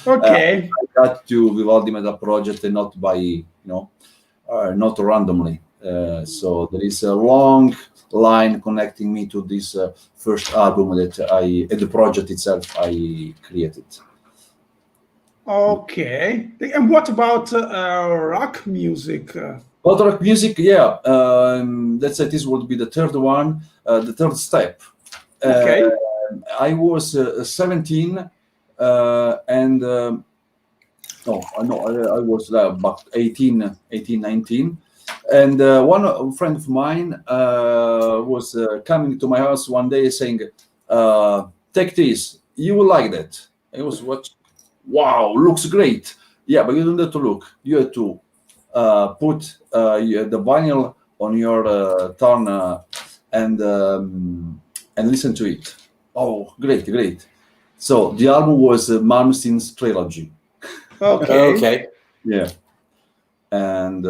S1: Okay.
S4: I got to Vivaldi Metal Project and not by not randomly. So there is a long line connecting me to this first album that the project itself I created.
S1: Okay. And what about rock music?
S4: Rock music, yeah. Let's say this would be the third one, the third step.
S1: Okay.
S4: I was 17, and I was about 18, 19. And one friend of mine was coming to my house one day saying, take this, you will like that. I was watching, wow, looks great. Yeah, but you don't have to look. You have to put the vinyl on your turn and listen to it. Oh, great. So the album was Malmsteen's Trilogy.
S1: Okay.
S4: Yeah. And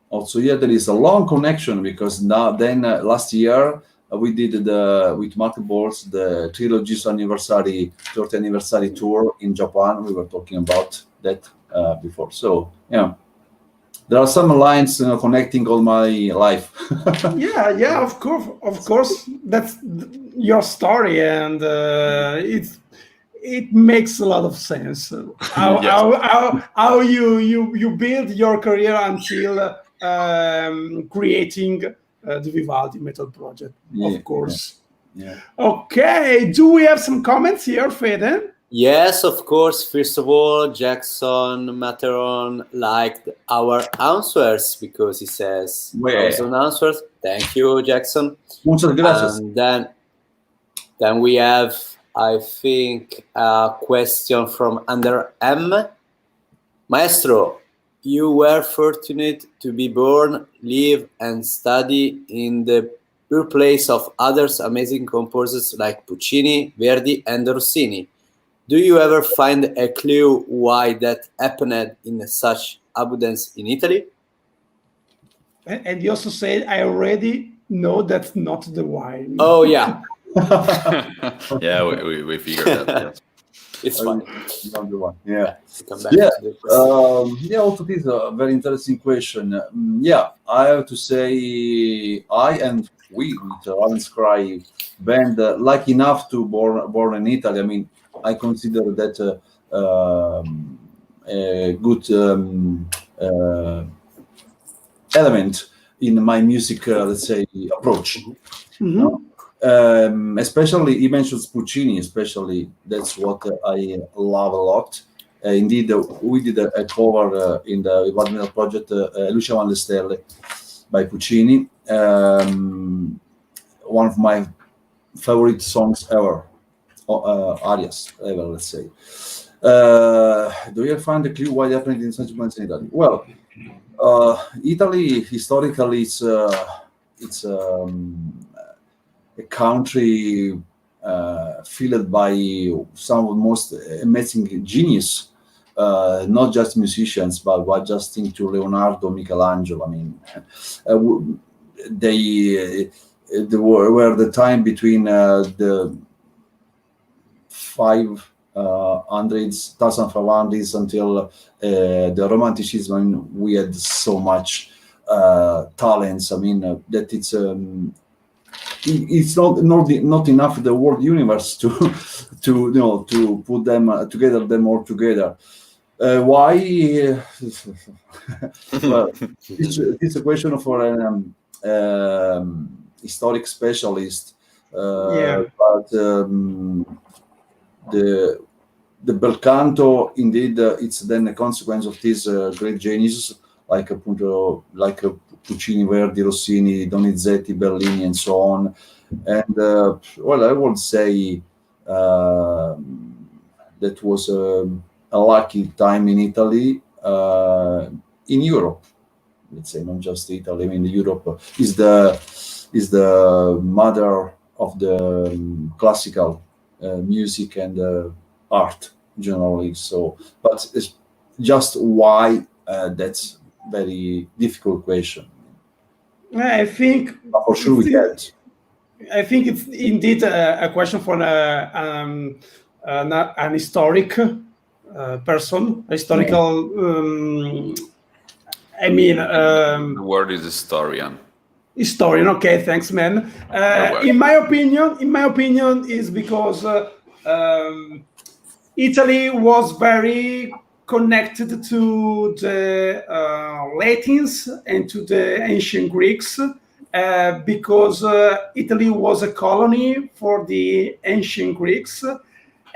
S4: also, there is a long connection because last year we did with Mark Balls the Trilogy's 30th anniversary tour in Japan. We were talking about that before. So, yeah. There are some lines connecting all my life.
S1: Yeah, of course. That's your story, and it makes a lot of sense. How you build your career until creating the Vivaldi Metal Project, of course.
S4: Yeah.
S1: Okay, do we have some comments here, Fede?
S3: Yes, of course. First of all, Jackson Materon liked our answers because he says awesome answers. Thank you, Jackson.
S4: Muchas gracias.
S3: And then we have, I think, a question from Under M. Maestro, you were fortunate to be born, live, and study in the birthplace of others amazing composers like Puccini, Verdi, and Rossini. Do you ever find a clue why that happened in such abundance in Italy?
S1: And you also said, I already know that's not the wine.
S3: Oh, yeah.
S2: Yeah, we figured that. Yes.
S3: It's funny.
S4: Number one. Yeah.
S3: Also,
S4: this is a very interesting question. I have to say, I and we with the Ravenscry band, lucky enough to born in Italy. I mean, I consider that a good element in my music, let's say, approach. Especially, he mentions Puccini, especially. That's what I love a lot. Indeed, we did a cover in the Vivaldi Metal Project, Lucia van le Stelle by Puccini. One of my favorite songs ever. Arias ever, let's say. Do you find a clue why happened in such moments in Italy? Well, Italy historically it's a country filled by some of the most amazing genius, not just musicians, but just think to Leonardo, Michelangelo. I mean, they were the time between the 1500s until the Romanticism. I mean, we had so much talents. I mean, that it's not enough the world universe to put them together, them all together. Why? Well, it's a question for an historic specialist. But the bel canto, indeed, it's then a consequence of these great geniuses like Puccini, Verdi, Rossini, Donizetti, Bellini, and so on. And well, I would say that was a lucky time in Italy, in Europe. Let's say not just Italy. I mean, Europe is the mother of the classical music and art generally. So, but it's just why that's very difficult question.
S1: I think
S4: But for sure we get.
S1: I think it's indeed a question for an historic person, historical. I mean,
S2: the word is historian.
S1: Historian. Okay, thanks, man. In my opinion, is because Italy was very connected to the Latins and to the ancient Greeks, because Italy was a colony for the ancient Greeks,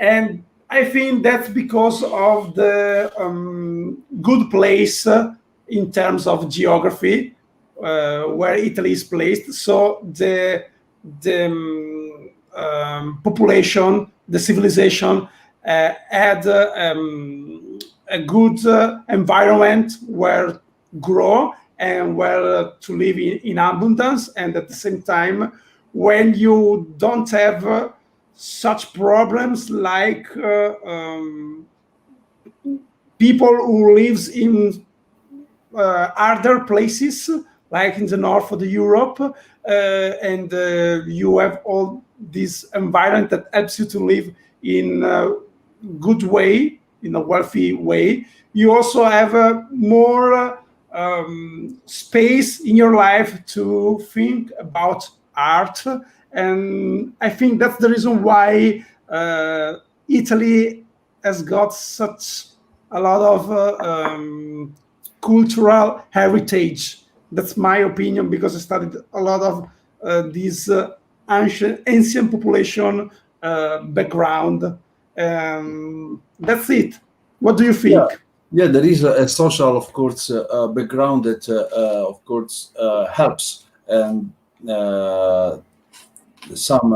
S1: and I think that's because of the good place in terms of geography where Italy is placed. So the population, the civilization had a good environment where grow and where to live in abundance, and at the same time, when you don't have such problems like people who lives in other places, like in the north of Europe, and you have all this environment that helps you to live in a good way, in a wealthy way. You also have more space in your life to think about art, and I think that's the reason why Italy has got such a lot of cultural heritage. That's my opinion, because I studied a lot of this ancient population background. That's it. What do you think?
S4: Yeah, there is a social, of course, background that, of course, helps, and some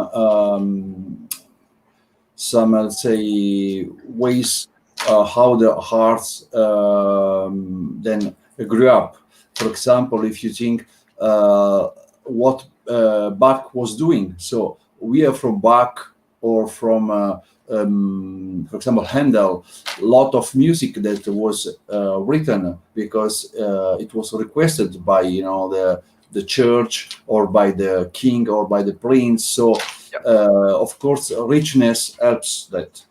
S4: let's say ways how the arts then grew up. For example, if you think what Bach was doing, so we are from Bach or from for example, Handel, a lot of music that was written because it was requested by the church or by the king or by the prince. So of course, richness helps that.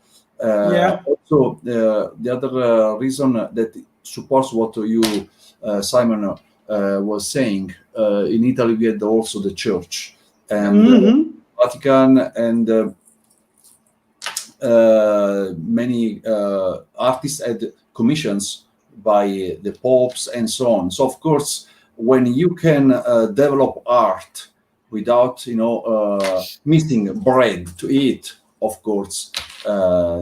S4: Also, the other reason that supports what you, Simon, was saying, in Italy we had also the church and Vatican and many artists had commissions by the popes and so on. So of course, when you can develop art without missing bread to eat, of course,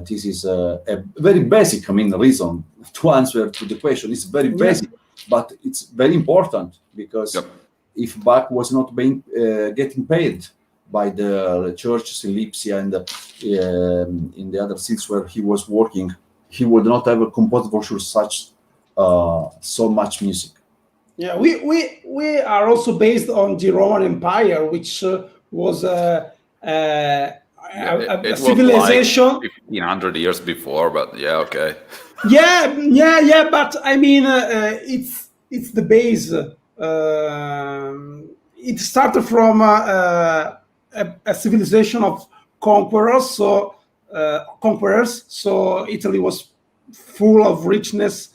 S4: this is a very basic reason to answer to the question. It's very basic, but it's very important, because if Bach was not being getting paid by the churches in Lipsia and in the other cities where he was working, he would not have composed for sure such so much music.
S1: Yeah, we are also based on the Roman Empire, which was a
S2: It was
S1: civilization.
S2: like 1500 years before, but yeah, okay.
S1: Yeah. But I mean, it's the base. It started from a civilization of conquerors. So Italy was full of richness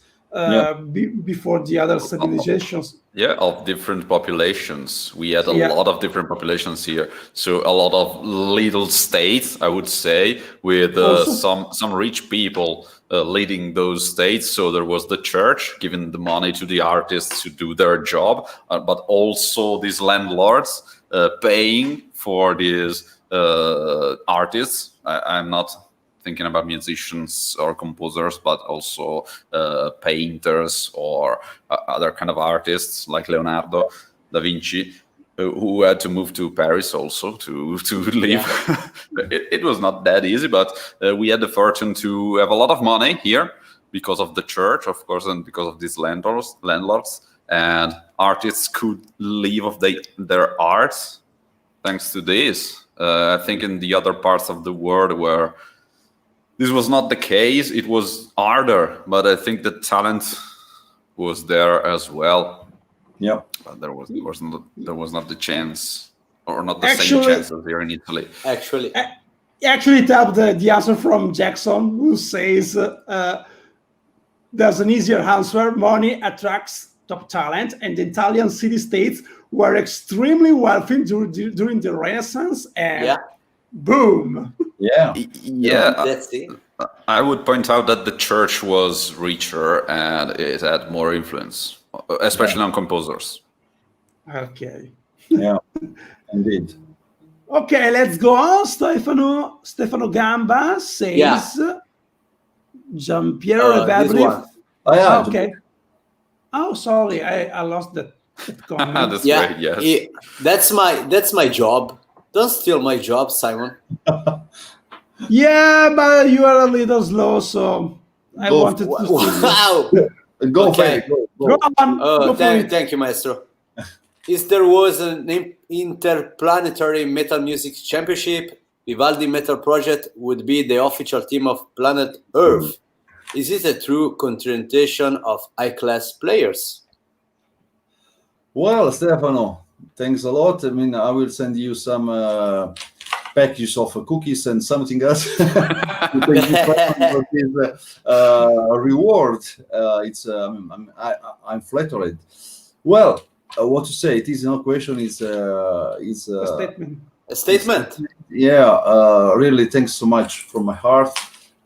S1: before the other civilizations.
S2: Yeah, of different populations. We had a
S1: Yeah.
S2: lot of different populations here. So a lot of little states, I would say, with
S1: Also-
S2: some rich people leading those states. So there was the church giving the money to the artists to do their job, but also these landlords paying for these artists. I'm not thinking about musicians or composers, but also painters or other kind of artists like Leonardo da Vinci, who had to move to Paris also to live. It was not that easy, but we had the fortune to have a lot of money here because of the church, of course, and because of these landlords, and artists could live of their art thanks to this. I think in the other parts of the world where this was not the case, it was harder, but I think the talent was there as well.
S4: Yeah.
S2: But there was not the chance, or not the
S1: Actually-
S2: same chance as here in Italy.
S3: Actually,
S1: Actually, tap the answer from Jackson, who says there's an easier answer. Money attracts top talent, and the Italian city-states were extremely wealthy during the Renaissance, and
S3: yeah,
S1: boom.
S4: Yeah.
S2: Yeah,
S3: that's it.
S2: I would point out that the church was richer and it had more influence, especially on composers.
S1: Okay.
S4: Yeah. Indeed.
S1: Okay, let's go on. Stefano Gamba says
S3: Yeah.
S1: Giampiero
S3: This
S1: Ravenscry.
S3: one.
S4: Oh, yeah.
S1: Okay. Oh, sorry, I lost that comment.
S2: That's
S3: Yeah,
S2: great, yes.
S3: that's my job. Don't steal my job, Simon.
S1: Yeah, but you are a little slow, so I
S4: Go
S1: wanted to.
S3: Wow.
S4: Go
S3: Okay.
S4: for it. Go.
S1: Go on.
S3: Oh,
S1: go for it.
S3: thank you, Maestro. If there was an interplanetary metal music championship, Vivaldi Metal Project would be the official team of planet Earth. Is it a true concentration of high-class players?
S4: Well, Stefano, thanks a lot. I mean, I will send you some packages of cookies and something else. Thank you for this reward. I'm flattered. Well, what to say? It is no question. Is
S1: A statement.
S3: A statement.
S4: yeah, really, thanks so much from my heart.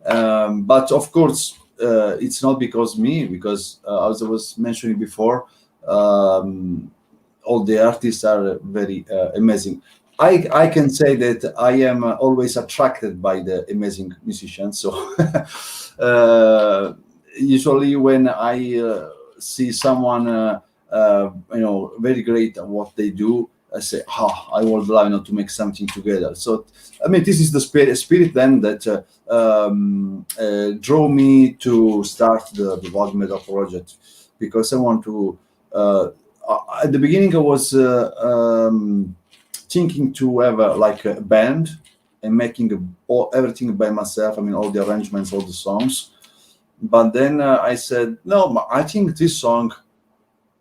S4: But of course, it's not because as I was mentioning before, all the artists are very amazing. I can say that I am always attracted by the amazing musicians. So usually when I see someone very great at what they do, I say, I would like to make something together. So I mean, this is the spirit then that drove me to start the Vivaldi Metal Project, because I want to. At the beginning, I was thinking to have a band and making everything by myself. I mean, all the arrangements, all the songs. But then I said, no, I think this song,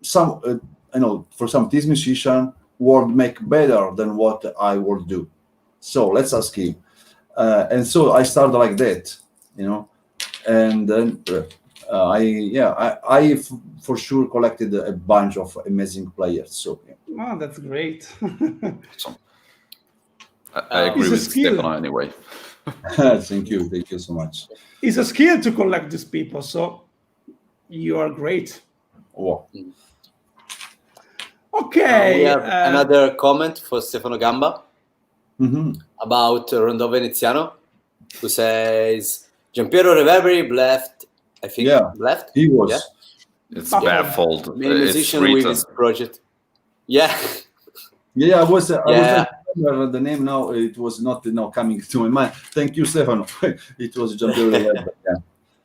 S4: for some this musician would make better than what I would do. So let's ask him. And so I started like that, and then I for sure collected a bunch of amazing players. So
S1: Oh, that's great.
S2: I agree
S1: It's a
S2: with
S1: skill.
S2: Stefano anyway.
S4: thank you so much.
S1: It's a skill to collect these people, so you are great.
S4: Wow.
S1: Okay.
S3: We have another comment for Stefano Gamba about Rondò Veneziano, who says Giampiero Ravenscry left. I think left.
S4: He was.
S3: Yeah.
S2: It's baffled.
S3: Main
S2: It's
S3: musician with
S2: written.
S3: this project. Yeah.
S4: Yeah, I was remember the name now. It was not coming to my mind. Thank you, Stefano. It was Giampiero. Yeah.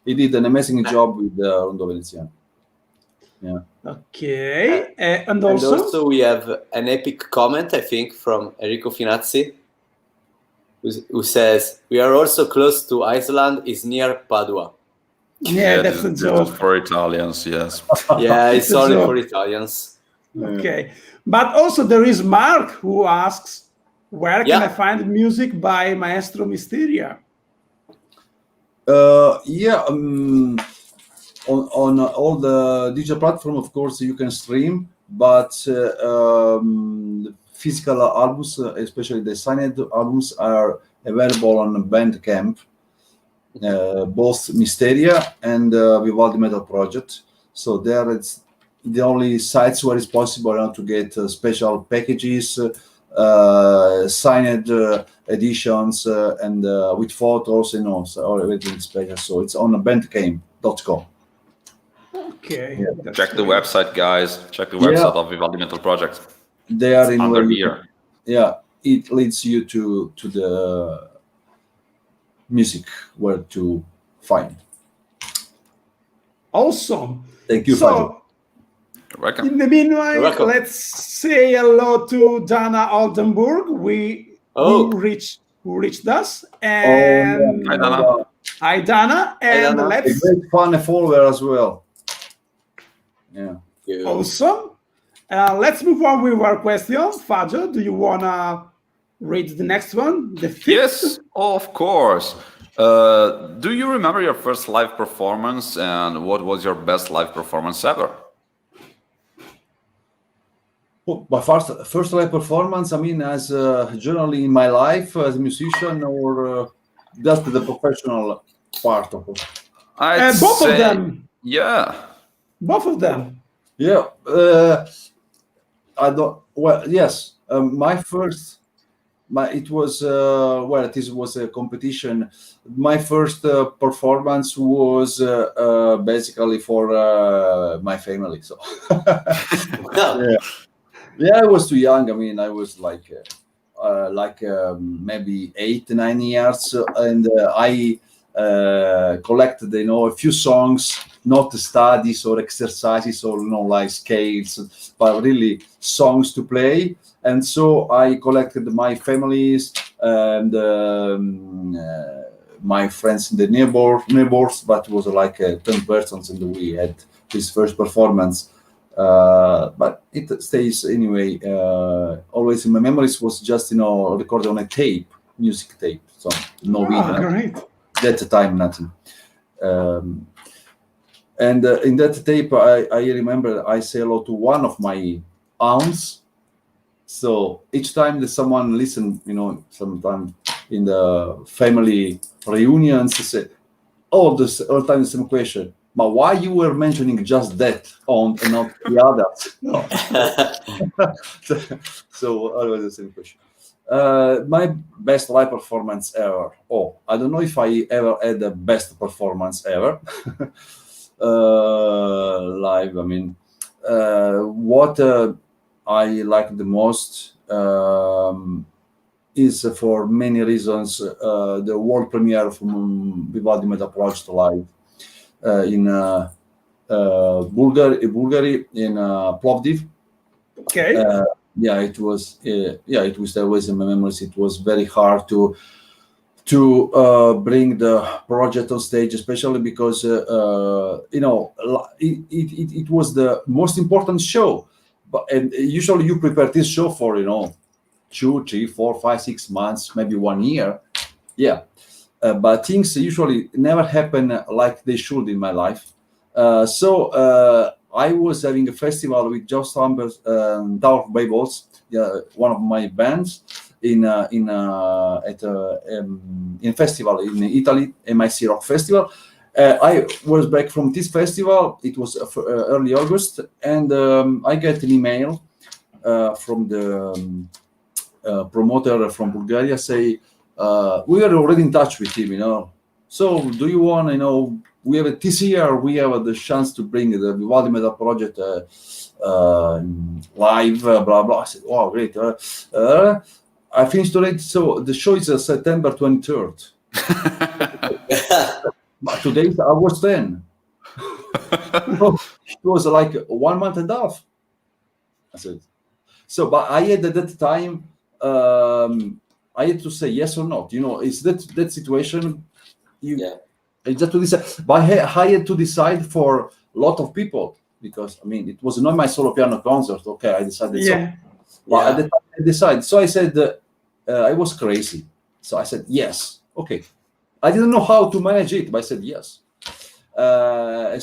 S4: he did an amazing job with Rondo Veneziano. Yeah.
S1: Okay, and
S3: And
S1: also,
S3: also we have an epic comment, I think, from Enrico Finazzi, who says, "We are also close to Iceland, is near Padua."
S1: yeah, that's a
S2: this is
S1: joke.
S2: for Italians, yes.
S3: Yeah, it's
S1: That's a
S3: only
S1: joke.
S3: for Italians.
S1: Okay, but also there is Mark who asks, where can
S3: Yeah.
S1: I find music by Maestro Misteria?
S4: Yeah, on all the digital platform, of course, you can stream, but the physical albums, especially the signed albums, are available on Bandcamp, both Misteria and Vivaldi Metal Project. So there, it's the only sites where it's possible to get special packages, signed editions, and with photos, so everything special. So it's on bandcamp.com.
S1: Okay, that's
S2: Check the
S1: great.
S2: website, guys. Check the
S4: Yeah.
S2: website of Vivaldi Metal Project.
S4: They are in
S2: Under
S4: where
S2: here.
S4: yeah, it leads you to the music where to find.
S1: Awesome.
S4: Thank you, Fabio.
S1: So,
S2: You're welcome.
S1: in the meanwhile,
S3: You're welcome.
S1: let's say hello to Dana Oldenburg, who reached us, and
S2: Hi, Dana.
S1: hi Dana, and
S3: Dana.
S4: A
S1: let's
S4: great fan follower as well. Yeah.
S3: Good.
S1: awesome. Let's move on with our question. Fabio, do you wanna read the next one? The fifth?
S2: Yes, of course. Do you remember your first live performance, and what was your best live performance ever?
S4: Well, my first live performance, I mean, as generally in my life as a musician, or just the professional part of it.
S2: I'd
S1: Both of
S2: say-
S1: them.
S2: Yeah.
S1: Both of them.
S4: Yeah, I don't. Well, yes, it was it was a competition. My first performance was basically for my family. So yeah, I was too young. I mean, I was like maybe 8, 9 years, and I collected, a few songs, not studies or exercises or like scales, but really songs to play. And so I collected my families and my friends in the neighbors, but it was like 10 persons, and we had this first performance. But it stays anyway. Always in my memories was just recorded on a tape, music tape, so no video.
S1: Great.
S4: At the time, nothing. And in that tape, I remember I say hello to one of my aunts. So each time that someone listened, sometime in the family reunions, they say, all the time the same question. But why you were mentioning just that aunt and not the others? No. So always the same question. My best live performance ever. Oh, I don't know if I ever had the best performance ever. Live, I mean, what I like the most is for many reasons the world premiere from Vivaldi Metal Project live in Bulgaria, in Plovdiv.
S1: Okay.
S4: It was always in my memories. It was very hard to bring the project on stage, especially because it was the most important show. And usually you prepare this show for 2, 3, 4, 5, 6 months, maybe 1 year. Yeah, but things usually never happen like they should in my life. So I was having a festival with Joe Chambers and Tower of Babels, one of my bands, in festival in Italy, MIC Rock Festival. I was back from this festival. It was early August, and I get an email from the promoter from Bulgaria, say we are already in touch with him, So do you want, we have this year we have the chance to bring the Vivaldi Metal Project live, blah blah. I said, wow, great. I finished already. So the show is September 23rd. But today I was 10. It was like 1 month and a half. I said, so, but I had at that time, I had to say yes or not. It's that situation. It's just to decide. But I had to decide for a lot of people because it was not my solo piano concert. Okay, I decided.
S1: Yeah.
S4: But at the time I decided. So I said I was crazy. So I said yes. Okay. I didn't know how to manage it, but I said yes.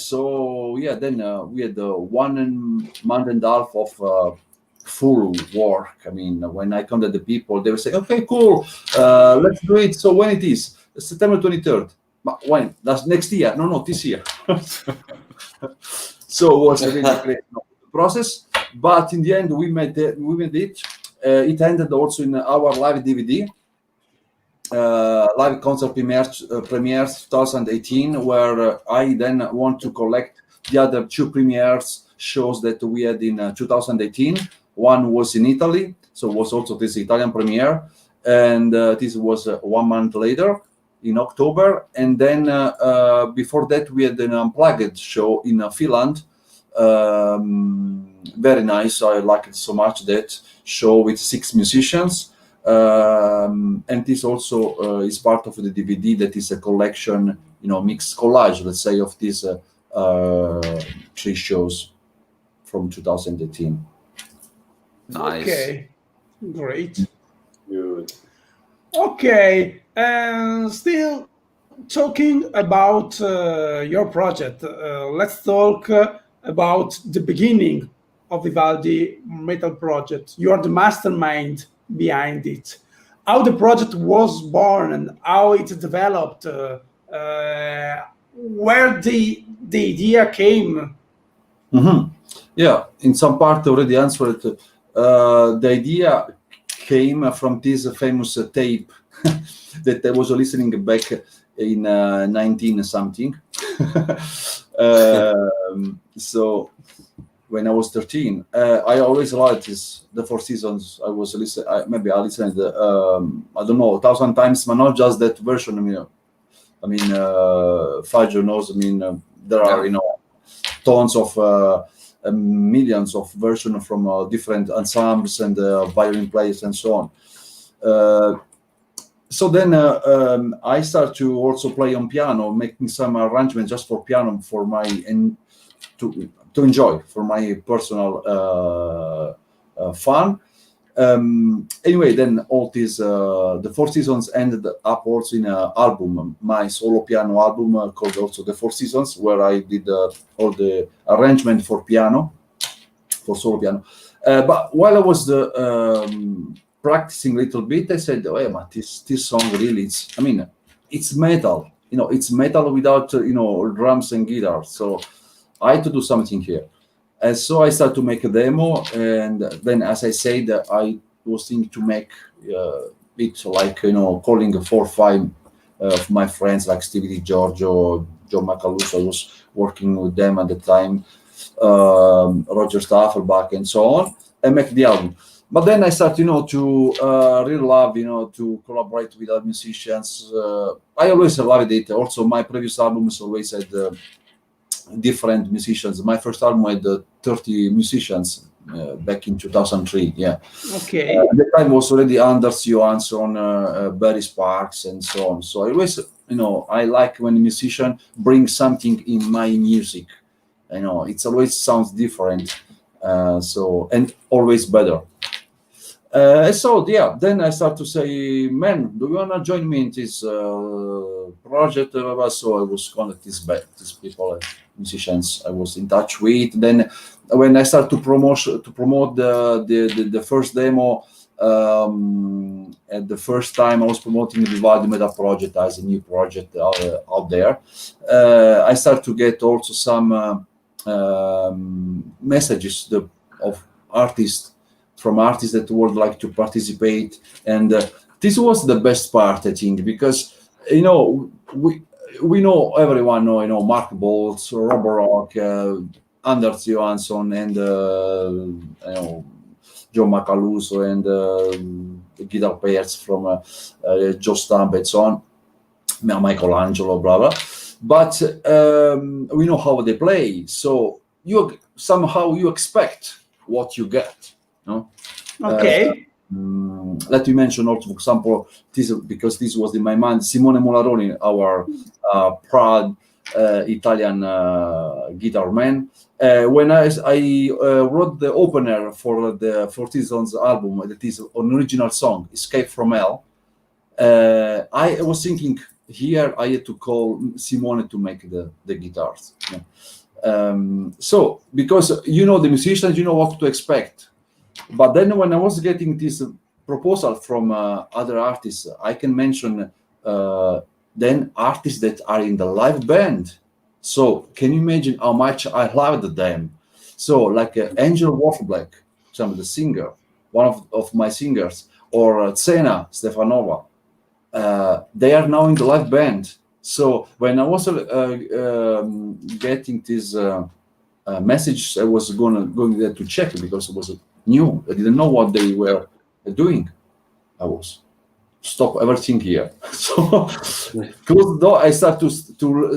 S4: So yeah, then we had 1 month and a half of full work. When I contacted the people, they would say, "Okay, cool, let's do it." So when it is September 23rd, but when? That's next year? No, this year. So it was a really great process. But in the end, we made it. It ended also in our live DVD. Live concert premieres 2018, where I then want to collect the other 2 premieres shows that we had in 2018. One was in Italy, so it was also this Italian premiere, and this was 1 month later in October. And then before that, we had an unplugged show in Finland. Very nice. I liked it so much, that show with 6 musicians. And this also is part of the DVD that is a collection, mixed collage, let's say, of these 3 shows from 2018.
S2: Nice.
S1: Okay, great.
S3: Good.
S1: Okay, and still talking about your project, let's talk about the beginning of Vivaldi Metal Project. You are the mastermind behind it. How the project was born and how it developed, where the idea came.
S4: Mm-hmm. Yeah, in some part already answered. The idea came from this famous tape that I was listening back in 19 something. So when I was 13, I always liked the 4 seasons. I was listening. Maybe I listened. I don't know, 1,000 times, but not just that version. Fagio knows. There are tons of millions of versions from different ensembles and violin players and so on. So then I start to also play on piano, making some arrangements just for piano for my to enjoy, for my personal fun. Anyway, then all these the 4 seasons ended up also in an album, my solo piano album called also the 4 Seasons, where I did all the arrangement for piano, for solo piano. But while I was practicing a little bit, I said, "Oh, yeah, but this song really, it's metal. It's metal without drums and guitar. So I had to do something here." And so I started to make a demo, and then, as I said, I was thinking to make it like calling 4 or 5 of my friends, like Stevie Di Giorgio, John Macaluso. I was working with them at the time, Roger Staffelbach, and so on, and make the album. But then I started, to really love, to collaborate with other musicians. I always loved it. Also, my previous albums always had different musicians. My first album had 30 musicians back in 2003. Yeah.
S1: Okay.
S4: At the time was already Anders Johansson, Barry Sparks, and so on. So I always, I like when a musician brings something in my music. It always sounds different. And always better. So yeah, then I start to say, "Man, do you wanna join me in this project?" So I was contacting these people, musicians I was in touch with. Then when I start to promote the first demo, at the first time I was promoting the Vivaldi Metal Project as a new project out there. I start to get also some messages of artists that would like to participate, and this was the best part, I think, because we know, everyone know Mark Boltz, Robert Rock, Anders Johansson, and John Macaluso, and the guitar players from Joe Stump and so on, Michelangelo, blah blah. but we know how they play. So you somehow you expect what you get. No?
S1: Okay.
S4: Let me mention also, for example, this because this was in my mind, Simone Molaroni, our proud Italian guitar man. When I wrote the opener for the 40 Seasons album, that is an original song, Escape from Hell, I was thinking here I had to call Simone to make the guitars. Yeah. So because you know the musicians, you know what to expect. But then when I was getting this proposal from other artists, I can mention then artists that are in the live band. So can you imagine how much I loved them? So like Angel Wolfblack, some of the singer, one of my singers, or Tsena Stefanova, they are now in the live band. So when I was getting this message, I was going there to check because it was new. I didn't know what they were doing. I was stop everything here. So close the door. I start to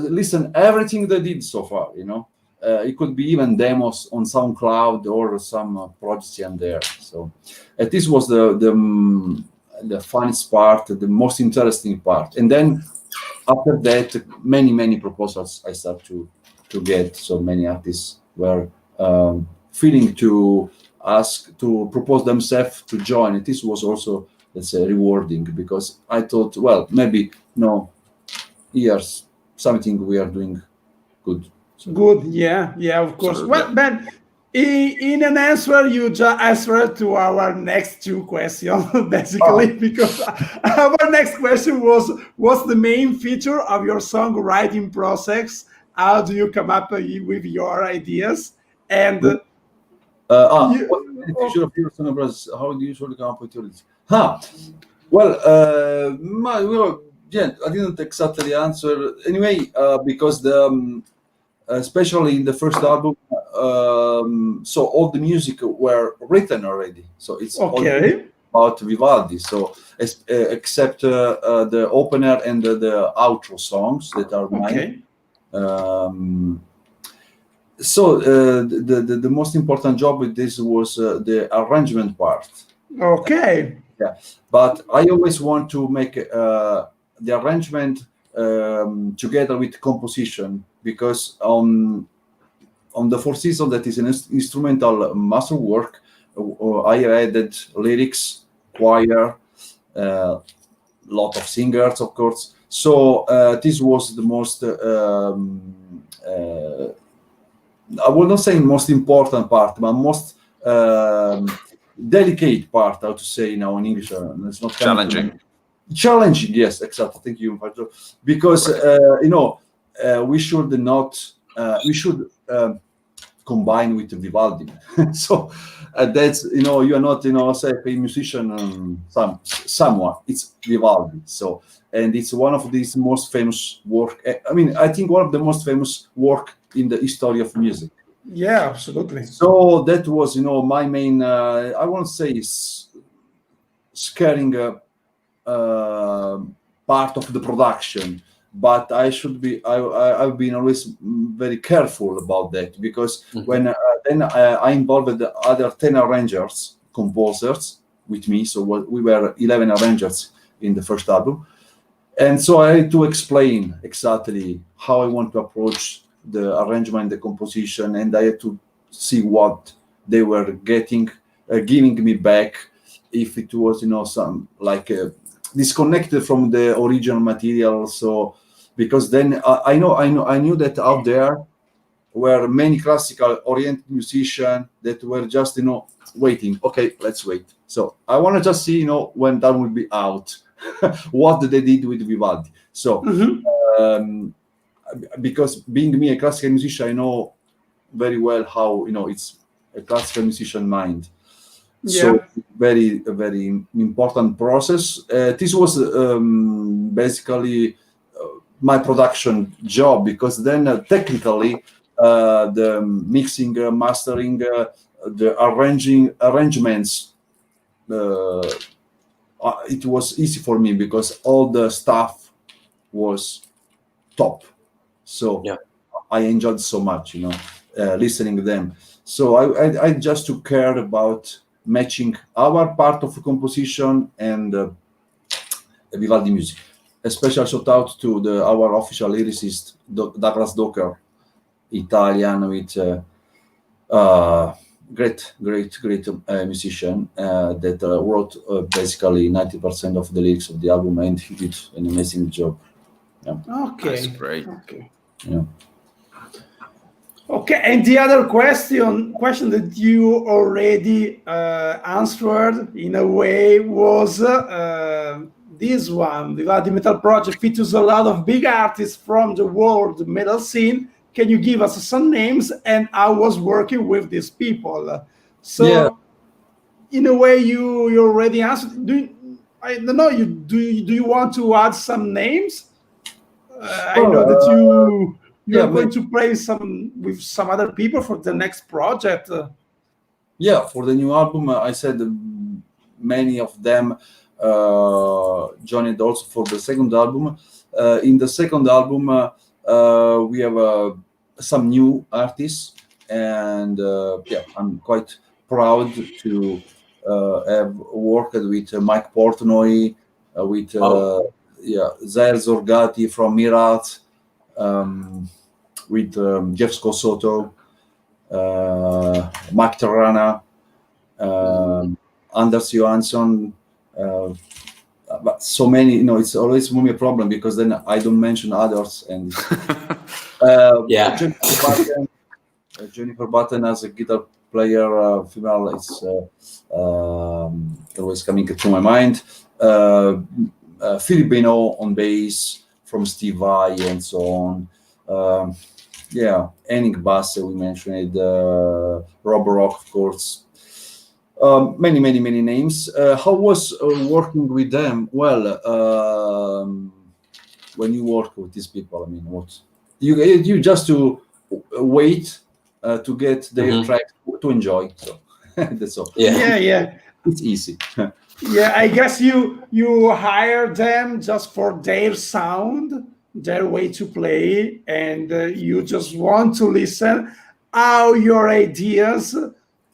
S4: listen everything they did so far. You know, it could be even demos on SoundCloud or some projects here and there. So this was the funniest part, the most interesting part. And then after that, many proposals I start to get. So many artists were feeling to ask to propose themselves to join. And this was also, let's say, rewarding, because I thought, well, maybe here's something we are doing good. So,
S1: good, yeah, of course.
S2: So,
S1: Well, Ben, in an answer, you just answered to our next two questions, basically, because our next question was, what's the main feature of your songwriting process? How do you come up with your ideas? And
S4: what's the future of your songwriters? How do you usually come up with your ideas? Well, yeah, I didn't exactly answer anyway, because the especially in the first album, so all the music were written already. So it's
S1: okay.
S4: all about Vivaldi. So except the opener and the outro songs that are mine. So the most important job with this was the arrangement part.
S1: Okay.
S4: Yeah, but I always want to make the arrangement together with composition, because on the Four Seasons, that is an instrumental masterwork, I added lyrics, choir, lot of singers, of course. So this was the most I will not say most important part, but most delicate part, how to say now in English. It's not
S2: challenging.
S4: Challenging, yes, exactly. Thank you, because we should not. We should combine with Vivaldi. So that's you are not say a musician someone. It's Vivaldi. So and it's one of these most famous work. I mean, I think one of the most famous work in the history of music.
S1: Yeah, absolutely.
S4: So that was my main. I won't say scaring part of the production, but I've been always very careful about that, because when then I involved the other 10 arrangers, composers with me. So we were 11 arrangers in the first album, and so I had to explain exactly how I want to approach the arrangement, the composition, and I had to see what they were giving me back, if it was some like disconnected from the original material. So because then I knew that out there were many classical oriented musicians that were just waiting. Okay, let's wait. So I want to just see when that will be out what they did with Vivaldi. So because being me a classical musician, I know very well how it's a classical musician mind. So very important process. This was basically my production job, because then technically the mixing, mastering, the arrangements, it was easy for me, because all the stuff was top. So
S3: Yeah.
S4: I enjoyed so much, listening to them. So I just took care about matching our part of the composition and Vivaldi music. A special shout out to our official lyricist, Douglas Docker, Italian with great musician that wrote basically 90% of the lyrics of the album, and he did an amazing job. Yeah.
S1: Okay.
S2: That's great.
S1: Okay.
S4: Yeah.
S1: Okay, and the other question that you already answered in a way was this one. Vivaldi Metal Project features a lot of big artists from the world metal scene. Can you give us some names and how was working with these people? So,
S4: Yeah.
S1: in a way, you already answered. I don't know. Do you want to add some names? I know that you're going to play with some other people for the next project.
S4: Yeah, for the new album, I said many of them joined also for the second album. In the second album, we have some new artists, and I'm quite proud to have worked with Mike Portnoy, with Zaire Zorgati from Mirat, with Jeff Scosotto, Mark Terrana, Anders Johansson, but so many, it's always a problem because then I don't mention others. And Jennifer Button as a guitar player, female, is always coming to my mind. Philip Beno on bass from Steve Vai and so on. Henning Basse, we mentioned, Rob Rock, of course. Many names. How was working with them? Well, when you work with these people, I mean, what you just to wait to get their track to enjoy. So that's all.
S1: Yeah.
S4: It's easy.
S1: Yeah, I guess you hire them just for their sound, their way to play, and you just want to listen how your ideas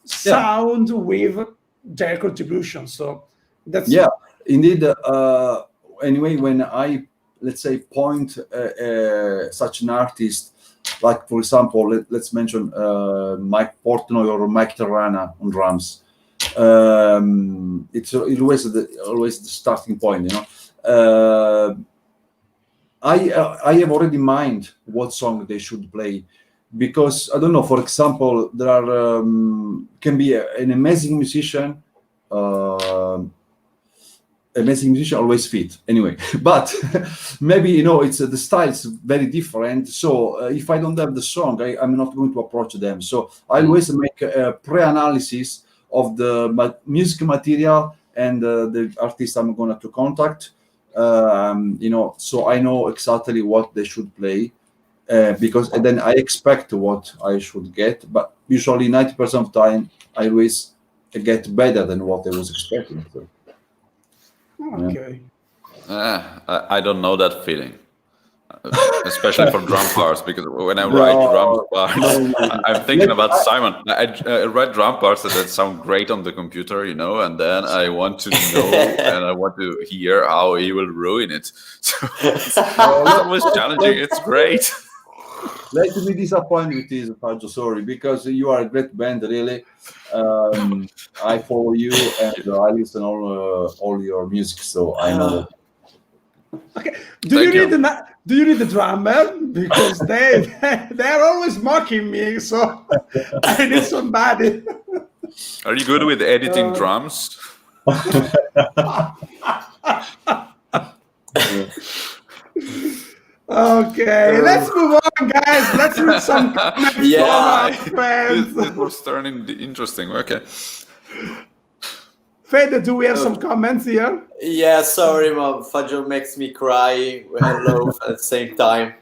S1: sound with their contribution. So that's
S4: indeed. Anyway, when I, let's say, point such an artist, like for example, let's mention Mike Portnoy or Mike Terrana on drums. It's always the starting point, I have already in mind what song they should play, because I don't know. For example, there are can be an amazing musician. Amazing musician always fit anyway, but maybe it's the style is very different. So if I don't have the song, I'm not going to approach them. So I always make a pre-analysis of the music material and the artist I'm going to contact. So I know exactly what they should play, because then I expect what I should get. But usually 90% of the time, I always get better than what I was expecting. So,
S1: okay.
S2: I don't know that feeling, especially for drum parts, because when I write drum parts, I'm thinking about Simon. I write drum parts that sound great on the computer, and then I want to know and I want to hear how he will ruin it. So it's always challenging. It's great.
S4: Let me disappoint with this, Fabio, sorry, because you are a great band, really. I follow you and I listen all your music, so I know.
S1: Okay. Do you need the drummer? Because they're always mocking me, so I need somebody.
S2: Are you good with editing drums?
S1: Okay, let's move on, guys. Let's read some comments from our friends.
S2: It was turning interesting. Okay.
S1: Fede, do we have some comments here?
S3: Yeah, sorry, Fagio makes me cry and laugh at the same time.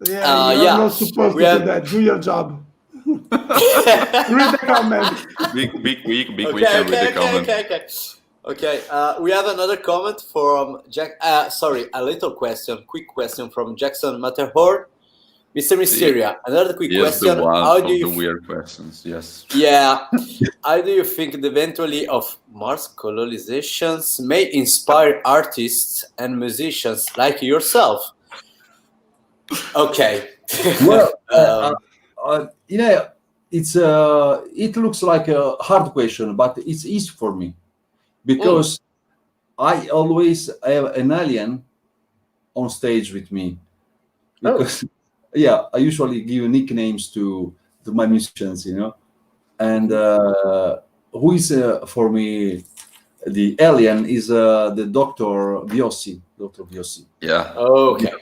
S1: Yeah, you're not supposed to do that. Do your job. Read the comments.
S2: Big week read the comments.
S3: Okay, we have another comment from Jack. A little question, quick question from Jackson Matterhorn. Mr. Mysteria, another quick
S2: Here's
S3: question.
S2: the one
S3: How
S2: for
S3: do
S2: the
S3: you
S2: weird questions. Yes.
S3: Yeah. How do you think the eventually of Mars colonizations may inspire artists and musicians like yourself? Okay.
S4: Well, it's it looks like a hard question, but it's easy for me because I always have an alien on stage with me. Because I usually give nicknames to my musicians, and who is for me the alien is the Dr. Biossi.
S2: Yeah.
S3: Okay.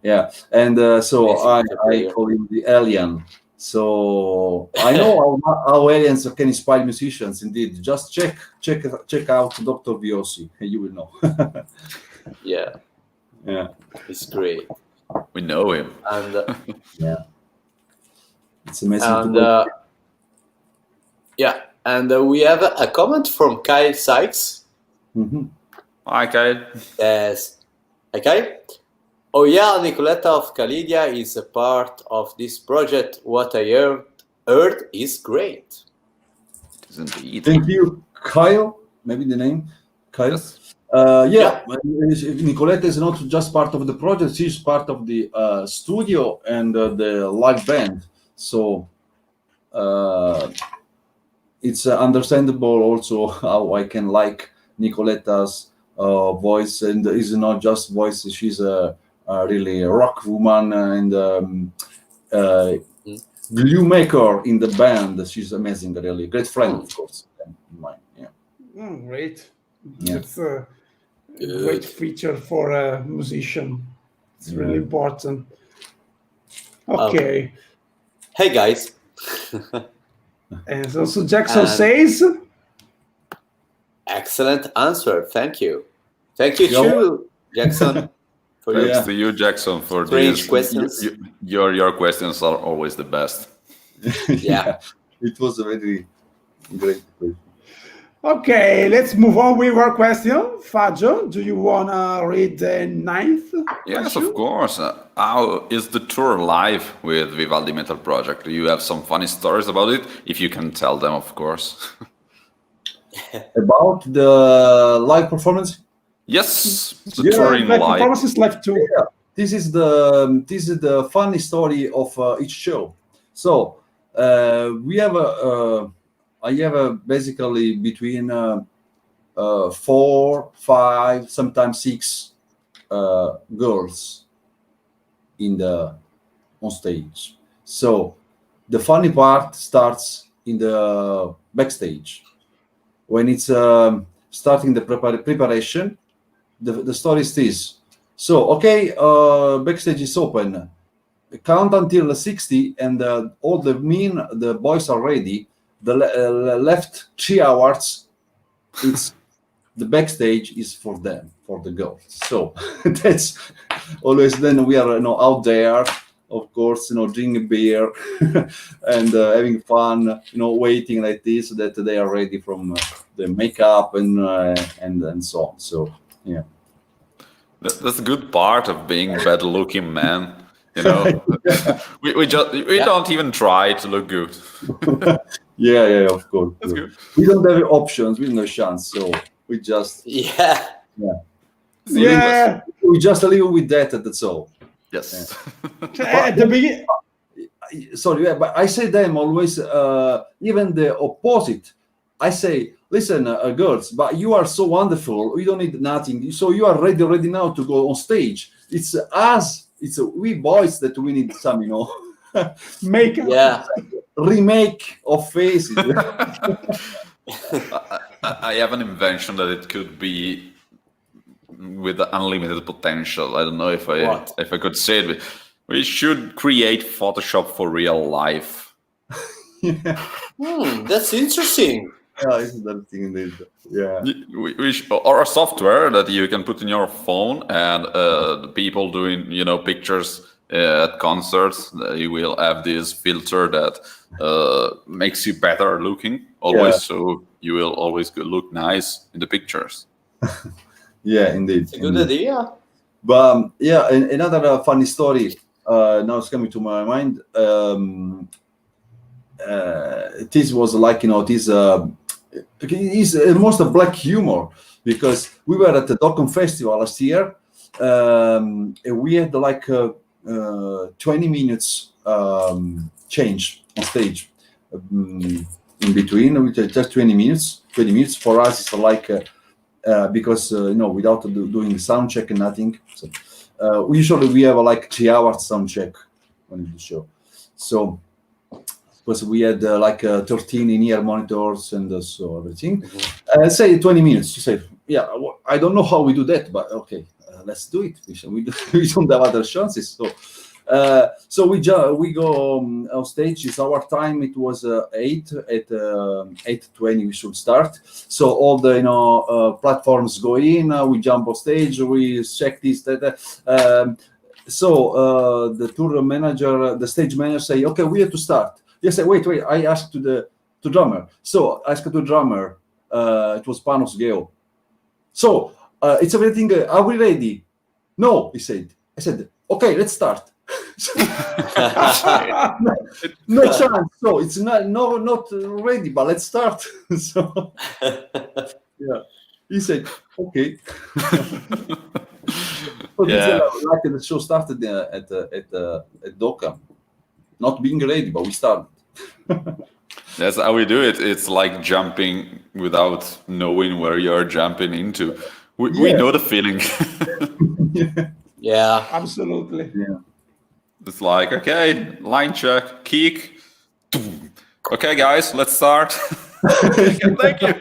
S4: Yeah, and so
S3: Amazing
S4: I
S3: player.
S4: call him the alien. So I know how aliens can inspire musicians. Indeed, just check out Dr. Biossi, and you will know.
S3: Yeah,
S4: Yeah,
S3: it's great.
S2: We know him.
S3: And
S4: yeah, it's amazing
S3: and
S4: to work.
S3: we have a comment from Kyle Sykes.
S4: Mhm.
S2: Hi, Kyle.
S3: Yes. Okay. Oh yeah, Nicoletta of Calidia is a part of this project. What I heard is great.
S2: It is indeed.
S4: Thank you, Kyle. Maybe the name, Kyle.
S2: Yes.
S4: Nicoletta is not just part of the project; she's part of the studio and the live band. So it's understandable also how I can like Nicoletta's voice, and is not just voice; she's a really rock woman and glue maker in the band. She's amazing, really great friend, of course. Mine, yeah.
S1: Great.
S4: Yeah.
S1: That's a great feature for a musician. It's really important. Okay.
S3: Hey guys.
S1: And also Jackson says,
S3: Excellent answer. Thank you. Thank you
S4: You're
S3: too, Jackson. For your
S2: Thanks to you, Jackson, for
S3: strange
S2: these
S3: questions.
S2: Your questions are always the best.
S3: Yeah.
S4: It was a very great question.
S1: okay, let's move on with our question. Fagio, do you want to read the ninth
S2: Yes,
S1: question?
S2: of course. How is the tour live with Vivaldi Metal Project? Do you have some funny stories about it? If you can tell them, of course.
S4: About the live performance.
S2: Yes, the
S4: Yeah,
S2: touring
S1: The
S2: live.
S1: performance is live too.
S4: Yeah, this is the funny story of each show. So we have I have basically between 4, 5, sometimes 6 girls on stage. So the funny part starts in the backstage when it's starting the preparation. The story is this. So, okay, backstage is open. Count until 60, and all the boys are ready. The left 3 hours, it's the backstage is for them, for the girls. So that's always. Then we are out there, of course, drinking beer and having fun, waiting like this so that they are ready from the makeup and so on. So yeah.
S2: That's the good part of being bad-looking man. We don't even try to look good.
S4: Yeah, of course.
S2: That's good.
S4: We don't have options. We don't have a chance. So we just
S3: Yeah.
S4: we just live with that. That's all.
S2: Yes.
S1: At the beginning,
S4: Sorry, but I say them always. Even the opposite. I say, listen, girls, but you are so wonderful. We don't need nothing. So you are ready now to go on stage. It's us. It's we boys that we need some,
S1: makeup.
S3: Yeah.
S4: remake of faces.
S2: I have an invention that it could be with unlimited potential. I don't know if I could say it. But we should create Photoshop for real life.
S3: That's interesting.
S4: Yeah, it's that thing indeed. Yeah.
S2: Or a software that you can put in your phone, and the people doing pictures at concerts, you will have this filter that makes you better looking always, so you will always look nice in the pictures.
S4: Yeah, indeed.
S3: It's a good idea.
S4: But another funny story. now it's coming to my mind. This was like, this is almost a black humor, because we were at the Dokkum Festival last year. We had like 20 minutes change on stage in between, which is just 20 minutes. 20 minutes for us is like because without doing sound check and nothing. So usually we have like 3 hours sound check on the show. So because we had like 13 in-ear monitors and so everything. Say 20 minutes. You say, yeah, I don't know how we do that, but okay, let's do it. We don't have other chances. So we go on stage. It's our time. It was 8 at 8:20. We should start. So all the platforms go in. We jump on stage. We check this, that. So the tour manager, the stage manager, say, okay, we have to start. They say, wait. I asked to the drummer. So I asked to the drummer. It was Panos Geo. So it's everything. Are we ready? No, he said. I said, okay, let's start. No chance. So it's not ready, but let's start. So yeah, he said, okay. So
S2: Yeah.
S4: like the show started at Dokkum, not being ready, but we started.
S2: That's how we do it. It's like jumping without knowing where you're jumping into. We know the feeling.
S3: Yeah.
S1: Absolutely.
S4: Yeah.
S2: It's like, okay, line check, kick. Okay, guys, let's start. Thank you.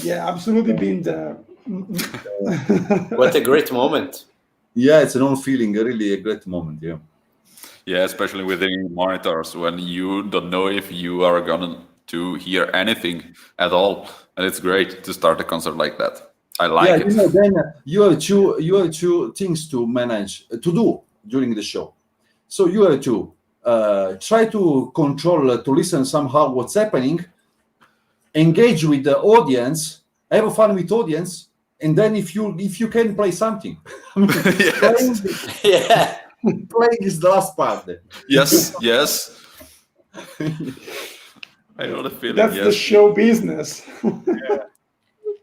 S1: Yeah, absolutely been there.
S3: What a great moment.
S4: Yeah, it's an own feeling, really a great moment. Yeah.
S2: Yeah, especially with the monitors when you don't know if you are going to hear anything at all, and it's great to start a concert like that. I like it.
S4: Then you have two things to manage to do during the show. So you have to try to control, to listen somehow what's happening, engage with the audience, have fun with audience, and then if you can play something. I mean,
S2: Yes.
S3: Yeah.
S4: playing is the last part. Then.
S2: Yes. I know the feeling.
S1: That's the show business.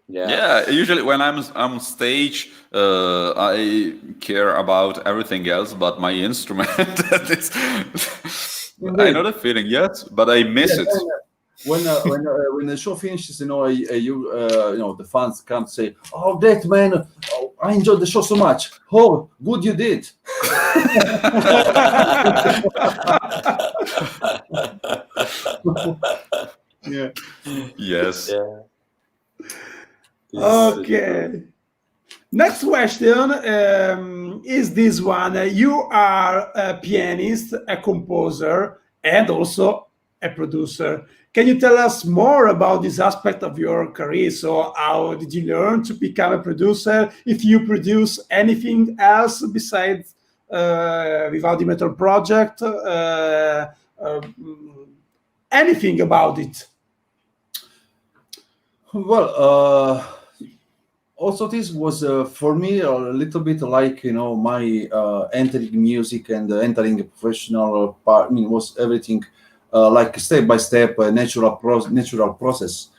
S2: Yeah, usually when I'm on stage, I care about everything else but my instrument. I know the feeling, yes, but I miss it.
S4: When the show finishes, the fans can't say, "Oh, that man, I enjoyed the show so much. Oh, good you did." Yeah.
S2: Yes.
S3: Yeah.
S1: Okay. Next question is this one. You are a pianist, a composer, and also a producer. Can you tell us more about this aspect of your career? So how did you learn to become a producer? If you produce anything else besides Vivaldi Metal Project, anything about it?
S4: Well, also this was for me a little bit like my entering music and entering a professional part. I mean, was everything like step by step, natural process.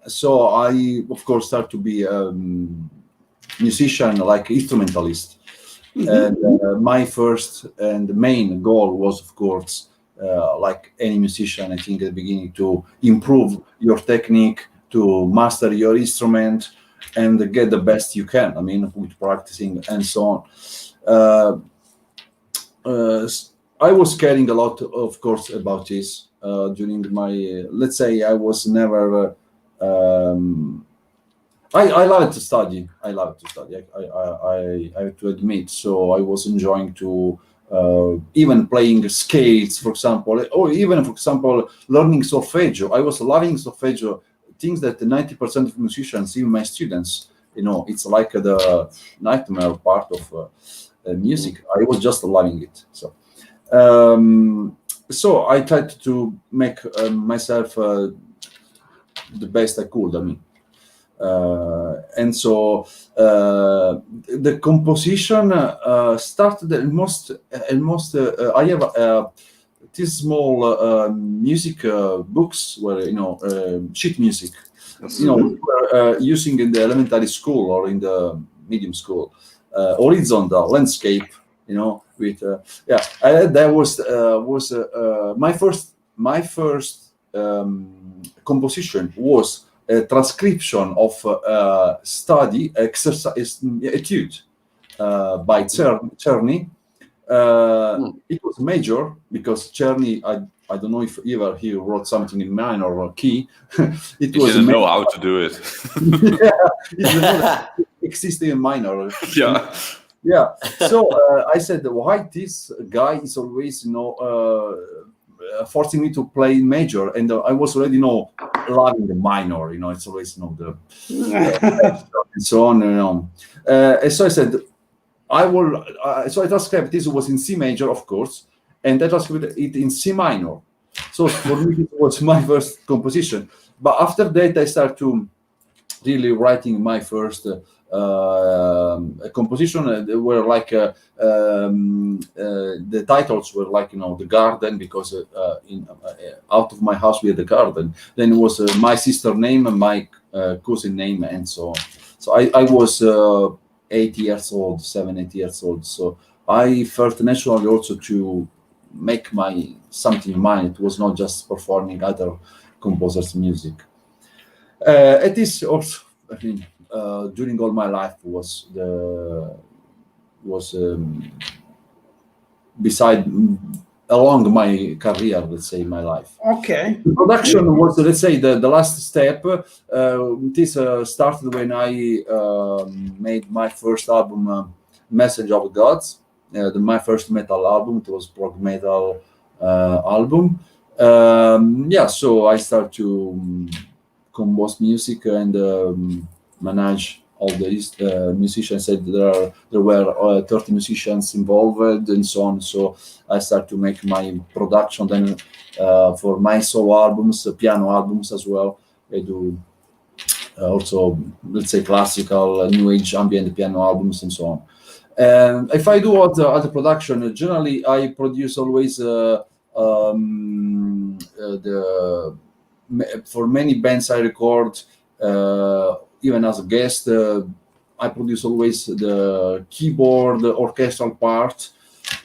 S4: So I, of course, start to be a musician, like instrumentalist. And my first and main goal was, of course, like any musician, I think at the beginning, to improve your technique, to master your instrument, and get the best you can. I mean, with practicing and so on. I was caring a lot, of course, about this during my. Let's say I was never. I love to study. I have to admit. So I was enjoying to. Even playing skates, for example, or even, for example, learning solfeggio. I was loving solfeggio, things that 90% of musicians, even my students, it's like the nightmare part of music. I was just loving it. So I tried to make myself the best I could. I mean, and so the composition started almost. I have these small music books where sheet music. We were using in the elementary school or in the medium school, horizontal landscape. With that was my first composition was a transcription of study exercise etude by Czerny. It was major because Czerny, I don't know if ever he wrote something in minor or key. He
S2: didn't know how to do it.
S4: He didn't know existing in minor.
S2: Yeah.
S4: Yeah. So I said, why this guy is always, forcing me to play major, and I was already, loving the minor. It's always, the and so on and on. And so I said, I will. So I transcribed this was in C major, of course, and I transcribed it in C minor. So for me, it was my first composition. But after that, I started to really writing my first composition. They were like the titles were like the garden, because out of my house we had a garden. Then it was my sister name and my cousin name, and so on. So I was 8 years old, 7-8 years old. So I felt naturally also to make something mine. It was not just performing other composers' music. It is also, during all my life was beside along my career, let's say, my life.
S1: Okay.
S4: The production was, let's say, the last step. This started when I made my first album, Message of Gods, my first metal album. It was prog metal album. So I started to compose music and manage all these musicians. There were 30 musicians involved and so on. So I started to make my production then for my solo albums, piano albums as well. I do also, let's say, classical, new age, ambient piano albums and so on. And if I do other production, generally I produce always for many bands I record, even as a guest, I produce always the keyboard, the orchestral part,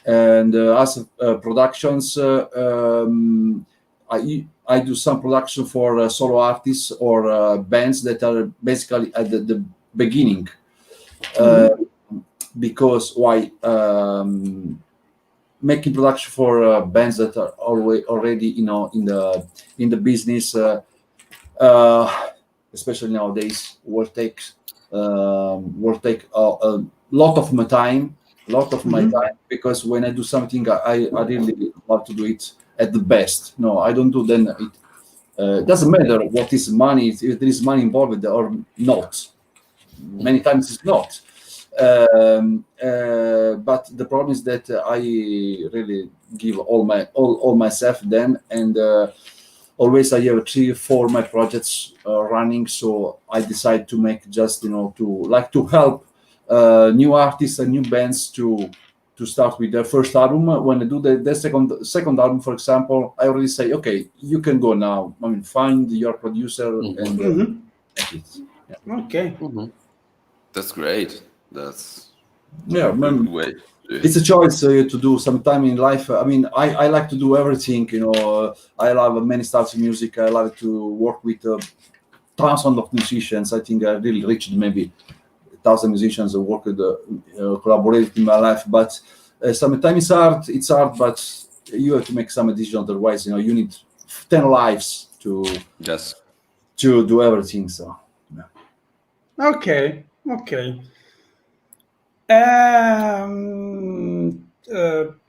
S4: and as productions, I do some production for solo artists or bands that are basically at the beginning. Because why? Making production for bands that are already in the business, especially nowadays, will take a lot of my time, because when I do something, I really love to do it at the best. No, I don't do then it doesn't matter what is money, if there is money involved or not. Many times it's not. But the problem is that I really give all myself then, and always I have 3-4 my projects running. So I decide to make just to help new artists and new bands to start with their first album. When I do the second album, for example, I already say, okay, you can go now. I mean, find your producer and make it. Yeah.
S1: Okay.
S2: That's great. That's
S4: a
S2: good way.
S4: It's a choice to do sometime in life. I mean, I like to do everything. I love many styles of music. I love to work with thousands of musicians. I think I really reached maybe 1,000 musicians who worked collaborated in my life. But sometimes it's hard. But you have to make some decision. Otherwise, you need 10 lives to do everything. So yeah.
S1: Okay.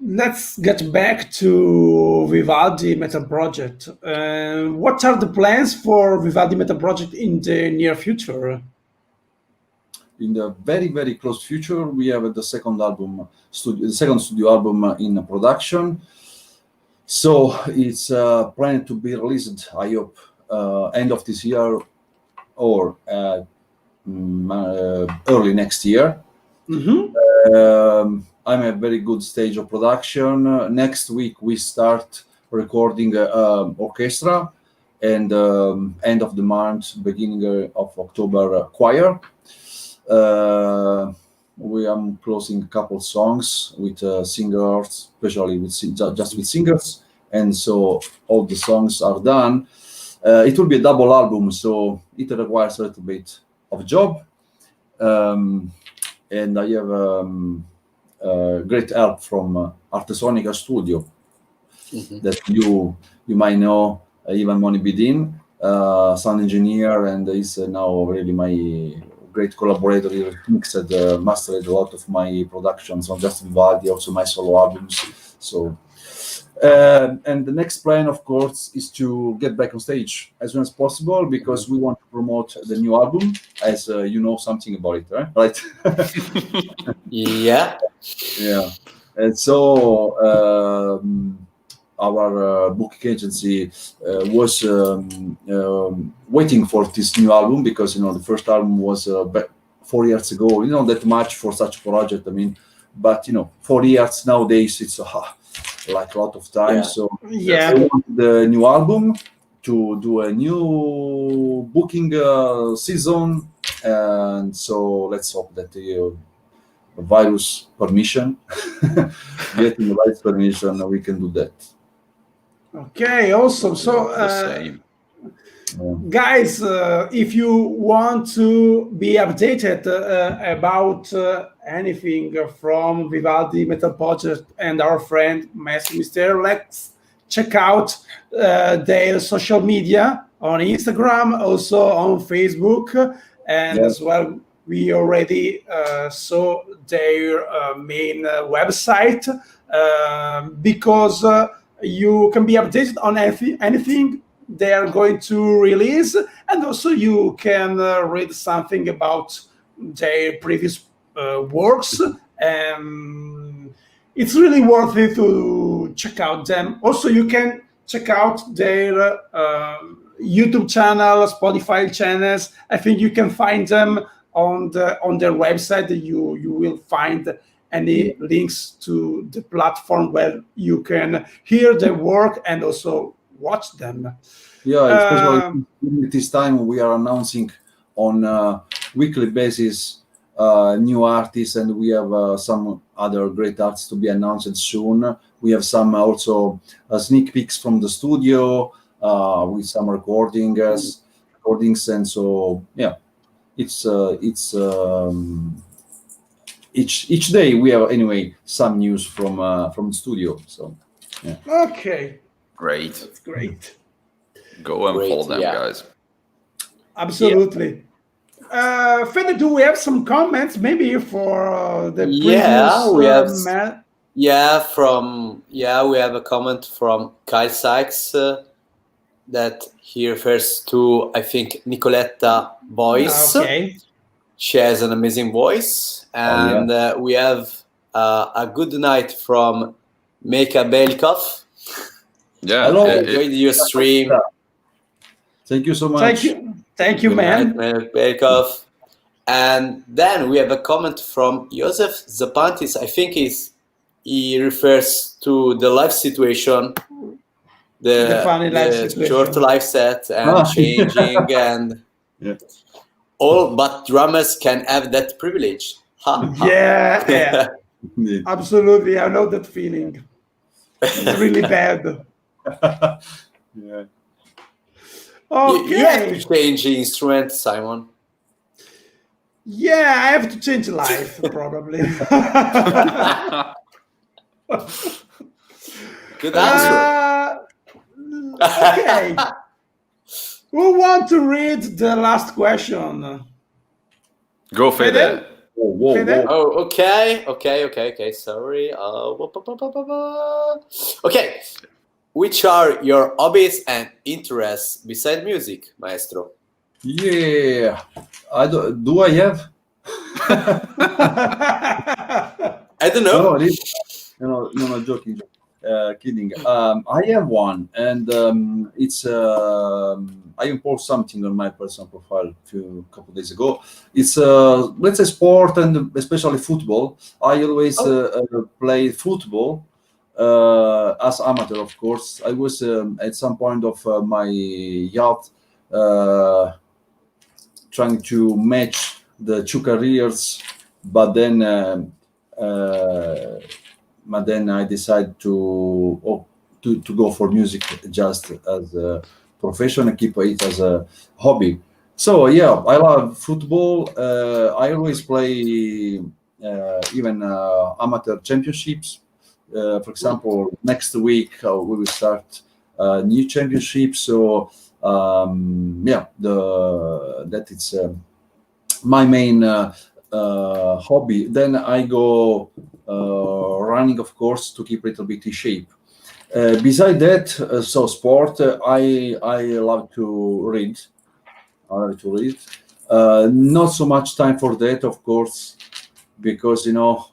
S1: Let's get back to Vivaldi Metal Project. What are the plans for Vivaldi Metal Project in the near future?
S4: In the very, very close future, we have the second studio album in production. So it's planned to be released, I hope, end of this year or early next year. I'm at a very good stage of production. Next week we start recording orchestra, and end of the month, beginning of October, choir. We am closing a couple songs with singers, especially with just with singers, and so all the songs are done. It will be a double album, so it requires a little bit of job, and I have great help from Artesonica Studio that you might know, Ivan Monibidin, sound engineer, and is now really my great collaborator. He mixed and mastered a lot of my productions, not just Vivaldi, also my solo albums. So, and the next plan, of course, is to get back on stage as soon as possible, because we want to promote the new album, as you know something about it, right?
S3: Yeah.
S4: Yeah. And so our booking agency was waiting for this new album, because the first album was 4 years ago. Not that much for such a project. I mean, but 4 years nowadays, it's like a lot of time.
S3: Yeah.
S4: So
S1: Yeah.
S4: I want the new album to do a new booking season, and so let's hope that the virus permission, getting the virus permission, we can do that.
S1: Okay, awesome. So,
S2: The same.
S1: guys, if you want to be updated about anything from Vivaldi Metal Project and our friend Maestro Misteria, let's check out their social media on Instagram, also on Facebook, and as well, we already saw their main website, because you can be updated on anything they are going to release, and also you can read something about their previous works. It's really worth it to check out them. Also, you can check out their YouTube channel, Spotify channels. I think you can find them on their website. You will find any links to the platform where you can hear their work and also watch them.
S4: Yeah, especially at this time we are announcing on a weekly basis new artists, and we have some other great artists to be announced soon. We have some also sneak peeks from the studio with some recordings, and so yeah, it's each day we have anyway some news from the studio. So yeah.
S1: Okay,
S2: Great.
S1: that's great.
S2: Go and
S3: Great,
S2: follow them,
S3: yeah.
S2: guys.
S1: Absolutely. Fede, do we have some comments maybe for the previous
S3: we have
S1: man?
S3: we have a comment from Kyle Sykes that he refers to, I think, Nicoletta voice.
S1: Okay.
S3: She has an amazing voice. And we have a good night from Meka Belikov.
S2: Yeah.
S4: Hello.
S3: Enjoyed your stream.
S4: Thank you so much.
S1: Thank you,
S3: Good
S1: man.
S3: night, Meka Belikov. And then we have a comment from Joseph Zapantis. I think he refers to the life situation,
S1: The funny life
S3: the
S1: situation.
S3: short life set and changing and all, but drummers can have that privilege.
S1: Yeah. Absolutely. I know that feeling. It's really bad.
S4: Yeah.
S1: Okay.
S3: You have to change the instrument, Simon.
S1: Yeah, I have to change life, probably.
S3: Good answer.
S1: Okay. Who want to read the last question?
S2: Go, Fede.
S1: Fede?
S4: Whoa.
S1: Fede?
S3: Oh, okay. Sorry. Okay. Which are your hobbies and interests beside music, Maestro?
S4: Yeah. Do I have?
S3: I don't know.
S4: No, joking. Kidding. I have one, and it's I imposed something on my personal profile a couple days ago. It's let's say sport and especially football. I always play football as amateur, of course. I was at some point of my youth trying to match the two careers, but then I decided to go for music just as a profession and keep it as a hobby. So yeah, I love football. I always play even amateur championships. For example, next week we will start a new championship. So that is my main hobby. Then I go running, of course, to keep a little bit in shape. Beside that, so sport, I love to read. Not so much time for that, of course, because you have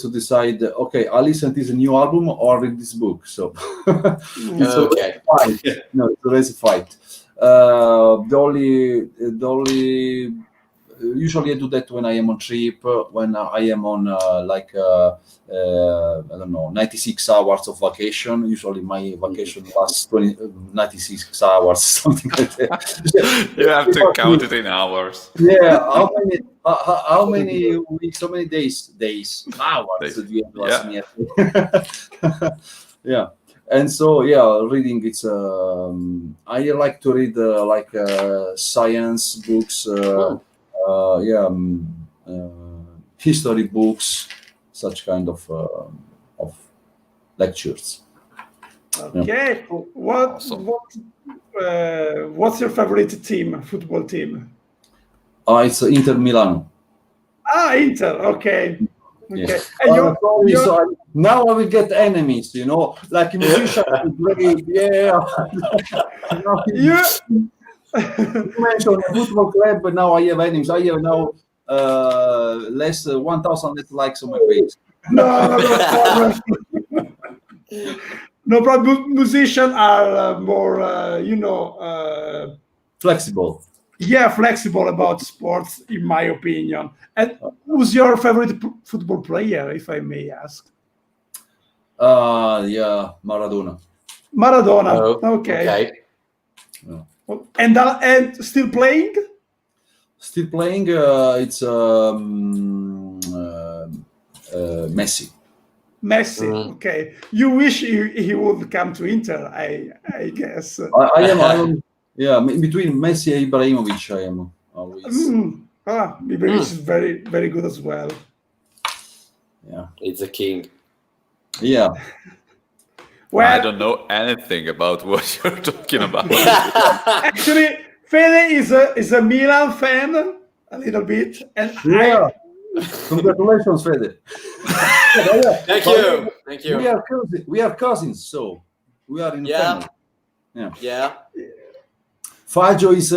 S4: to decide. Okay, I listen to this new album or read this book. So it's
S3: Okay.
S4: a fight. No, it's always a fight. The only usually I do that when I am on trip, when I am on I don't know, 96 hours of vacation. Usually my vacation lasts 96 hours, something like that.
S2: You have to count it in hours.
S4: Yeah, how many weeks, how many days, hours do you have to ask me? Yeah. And so, reading, it's I like to read science books, history books, such kind of lectures.
S1: Okay. What's your favorite team, football team?
S4: It's Inter Milan.
S1: Inter. Okay.
S4: Yeah.
S1: And
S4: now I will get enemies, like musicians. You mentioned a football club, but now I have enemies. I have now less 1,000 less likes on my page.
S1: No problem. No problem. Musicians are more,
S4: flexible.
S1: Yeah, flexible about sports, in my opinion. And who's your favorite football player, if I may ask?
S4: Maradona.
S1: Maradona.
S3: Oh,
S1: Okay.
S4: Yeah.
S1: And still playing?
S4: Still playing. It's Messi.
S1: Messi. Okay. You wish he would come to Inter, I guess.
S4: I am. Between Messi and Ibrahimovic, I am always.
S1: Ibrahimovic is very, very good as well.
S3: Yeah, it's a king.
S4: Yeah.
S1: Well,
S2: I don't know anything about what you're talking about.
S1: Actually, Fede is a Milan fan, a little bit, and
S4: Congratulations, Fede.
S3: Thank you.
S4: We are cousins, so we are in family.
S3: Yeah.
S4: Faggio is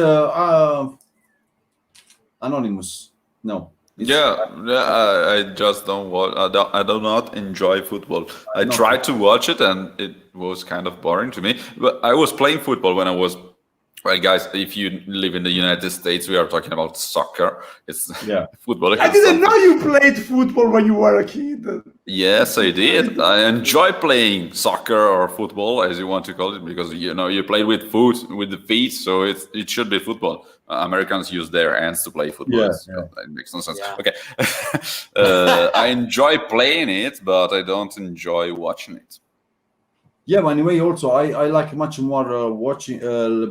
S4: anonymous. No.
S2: I just don't watch. I do not enjoy football. I tried to watch it, and it was kind of boring to me. But I was playing football when I was. Well, guys, if you live in the United States, we are talking about soccer. It's football.
S1: I didn't know you played football when you were a kid.
S2: Yes, I did. I enjoy playing soccer or football, as you want to call it, because you play with the feet, so it should be football. Americans use their hands to play football. It makes no sense.
S3: Yeah.
S2: Okay, I enjoy playing it, but I don't enjoy watching it.
S4: Yeah, but anyway, also I like much more watching,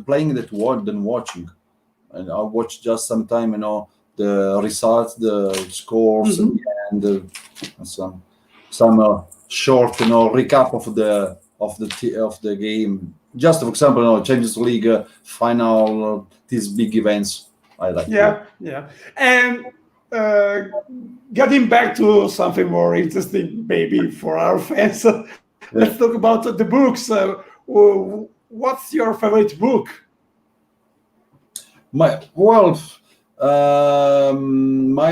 S4: playing than watching, and I watch just sometime, the results, the scores, and some short, recap of the game. Just for example, Champions League final, these big events. I like.
S1: Yeah. And getting back to something more interesting, maybe for our fans. Let's talk about the books. What's your favorite book?
S4: My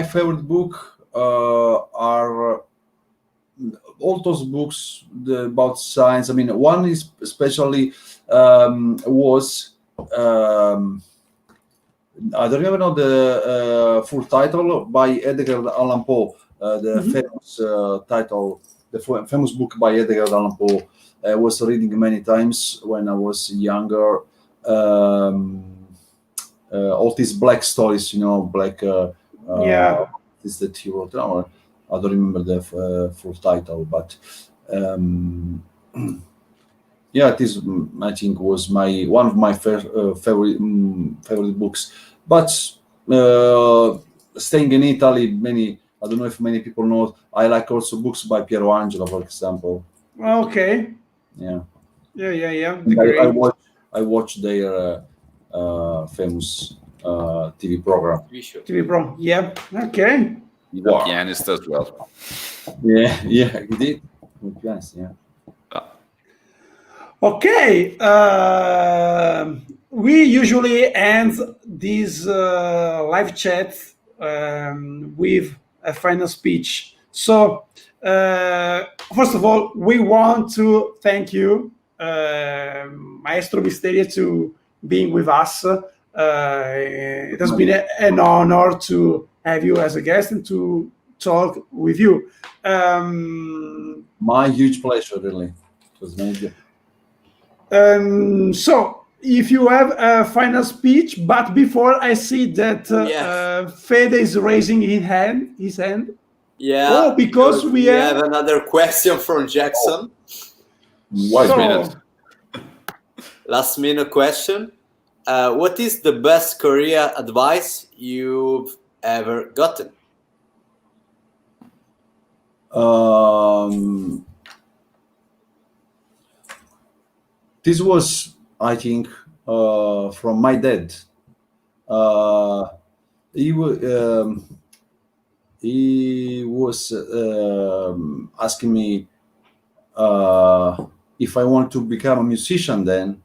S4: favorite book are all those books about science. I mean, one is especially was I don't even know the full title, by Edgar Allan Poe. The famous title, the famous book by Edgar Allan Poe. I was reading many times when I was younger. All these black stories, black. Is that he wrote? I don't remember the full title, but yeah, this I think was one of my favorite books. But staying in Italy, I don't know if many people know, I like also books by Piero Angela, for example.
S1: Okay.
S4: Yeah. I watched their famous TV program.
S1: TV program. Yeah. Okay.
S2: He's a pianist as well.
S4: Yeah, he did. Pianist, yeah.
S1: Okay. We usually end these live chats with a final speech. So, first of all, we want to thank you, Maestro Misteria, to being with us. It has been an honor to have you as a guest and to talk with you.
S4: My huge pleasure, really. It was amazing.
S1: So, if you have a final speech, but before I see that Fede is raising his hand.
S3: Yeah.
S1: Oh, because we
S3: have another question from Jackson. Last minute question. What is the best career advice you've ever gotten?
S4: This was, I think, from my dad. He was asking me if I want to become a musician then,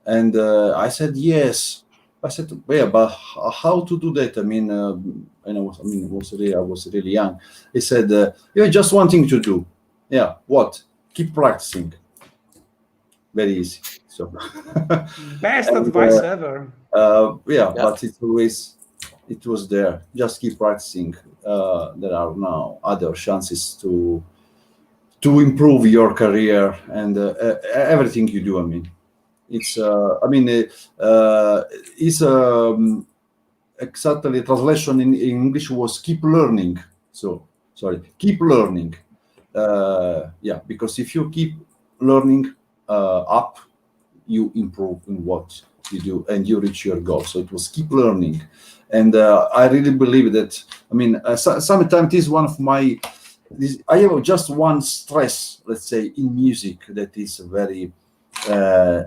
S4: and I said yes. I said, yeah, but how to do that? I mean, I was really young. He said, "Yeah, just one thing to do. Yeah, what? Keep practicing. Very easy." So
S1: best advice ever.
S4: But it was there. Just keep practicing. There are now other chances to improve your career and everything you do. I mean, it's exactly translation in English was keep learning. So keep learning. Because if you keep learning up, you improve in what you do and you reach your goal. So it was keep learning, and I really believe that. I mean, sometimes this is one of my. I have just one stress, let's say, in music that is very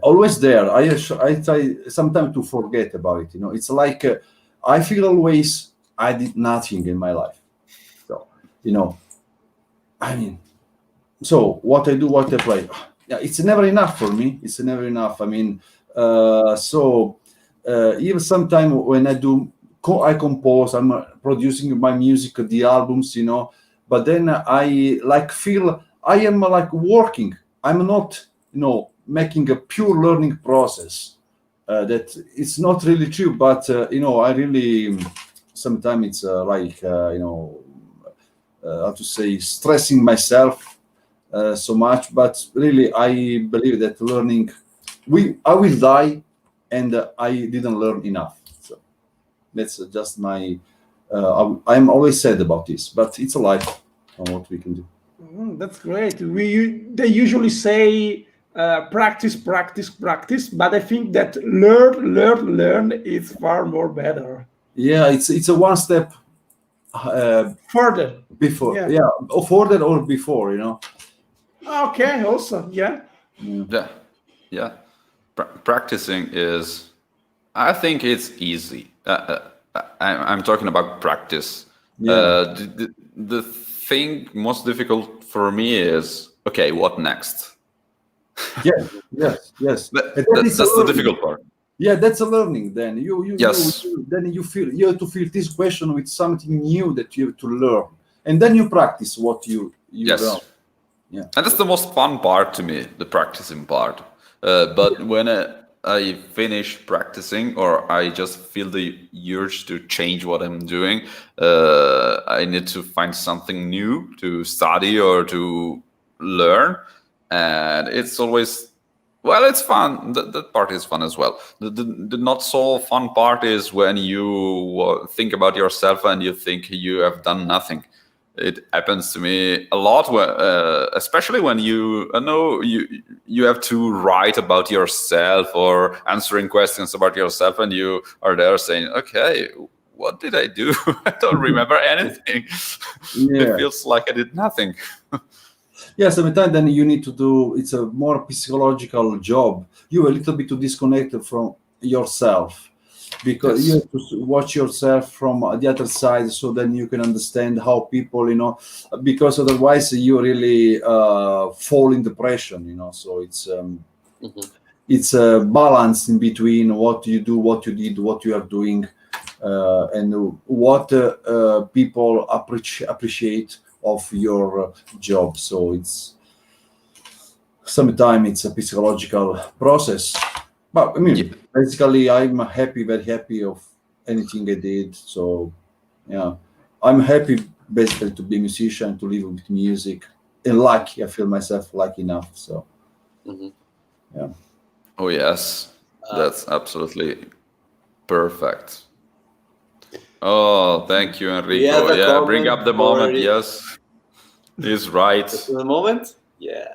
S4: always there. I try sometimes to forget about it. It's like I feel always I did nothing in my life. So I mean, so what I do, what I play. Yeah, it's never enough for me. It's never enough. I mean, even sometimes when I compose, I'm producing my music, the albums, but then I feel I am working. I'm not, making a pure learning process. That it's not really true, but I really sometimes it's how to say, stressing myself so much. But really, I believe that learning, I will die, and I didn't learn enough. So that's just my. I'm always sad about this, but it's a life on what we can do.
S1: That's great. They usually say practice, but I think that learn is far more better.
S4: Yeah, it's a one step
S1: further
S4: before. Or further or before,
S1: Okay, also, yeah.
S2: Practicing is, I think it's easy. I'm talking about practice. The thing most difficult for me is, okay, what next?
S4: Yes.
S2: That's the difficult part.
S4: Yeah, that's a learning. Then you have to fill this question with something new that you have to learn, and then you practice what you
S2: Yes.
S4: don't. Yeah.
S2: And that's the most fun part to me, the practicing part. But when I finish practicing, or I just feel the urge to change what I'm doing, I need to find something new to study or to learn. And it's always, well, it's fun. That part is fun as well. The not so fun part is when you think about yourself and you think you have done nothing. It happens to me a lot, especially when you know you have to write about yourself or answering questions about yourself, and you are there saying, "Okay, what did I do? I don't remember anything."
S4: Yeah.
S2: It feels like I did nothing.
S4: Yeah, sometimes then you need to do, it's a more psychological job. You're a little bit too disconnected from yourself, because you have to watch yourself from the other side, so then you can understand how people, because otherwise you really fall in depression, so it's a balance in between what you do, what you did, what you are doing, and what people appreciate of your job. So it's sometimes it's a psychological process, but I mean, basically I'm happy, very happy of anything I did. So yeah, I'm happy basically to be a musician, to live with music, and lucky. I feel myself lucky enough. So yeah.
S2: Oh yes, that's absolutely perfect. Oh, thank you, Enrico. Yeah, bring up the moment. Yes, he's right.
S3: The moment? Yeah.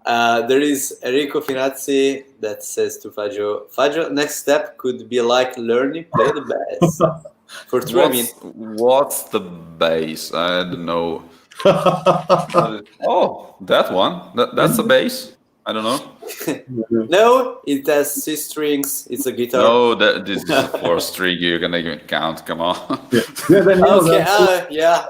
S3: There is Enrico Finazzi that says to Fagio, next step could be like learning play the bass. For true, I mean.
S2: What's the bass? I don't know. Oh, that one. That's a bass. I don't know.
S3: No, it has 6 strings. It's a guitar.
S2: No, this is a 4-string. You're gonna even count. Come on.
S3: Yeah.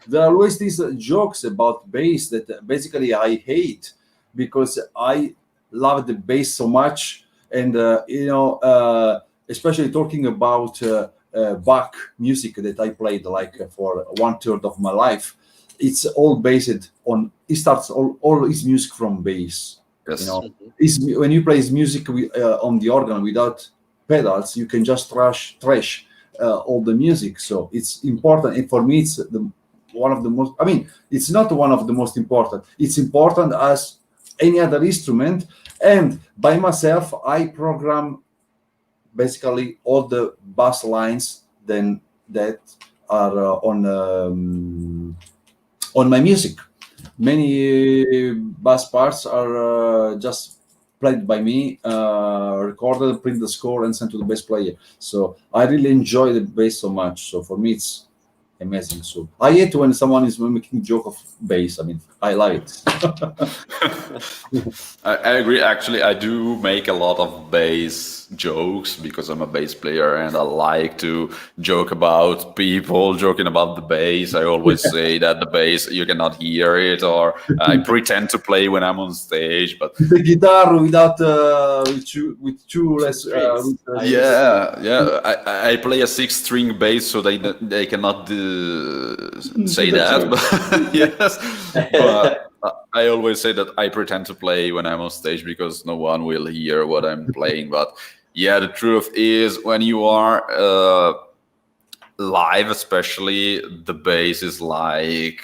S4: There are always these jokes about bass that basically I hate, because I love the bass so much, and especially talking about Bach music that I played like for 1/3 of my life. It's all based on. He starts all his music from bass.
S2: Yes.
S4: When you play his music on the organ without pedals, you can just trash all the music. So it's important, and for me, it's one of the most. I mean, it's not one of the most important. It's important as any other instrument. And by myself, I program basically all the bass lines then that are on my music. Many bass parts are just played by me, recorded, print the score, and sent to the bass player. So I really enjoy the bass so much. So for me, it's amazing. So I hate when someone is making joke of bass. I mean, I love it.
S2: I agree. Actually, I do make a lot of bass jokes because I'm a bass player, and I like to joke about people joking about the bass. I always say that the bass, you cannot hear it, or I pretend to play when I'm on stage. But
S4: the guitar without with two less.
S2: I play a 6-string bass, so they cannot say that. But yes, but I always say that I pretend to play when I'm on stage because no one will hear what I'm playing. But yeah, the truth is, when you are live, especially, the bass is like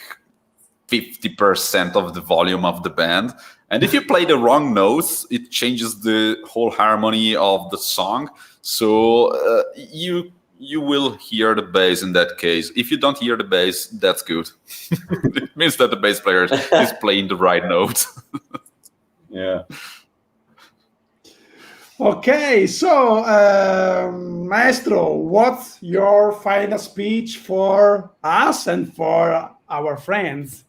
S2: 50% of the volume of the band. And if you play the wrong notes, it changes the whole harmony of the song. So you will hear the bass in that case. If you don't hear the bass, that's good. It means that the bass player is playing the right note.
S4: Yeah.
S1: Okay, so Maestro, what's your final speech for us and for our friends?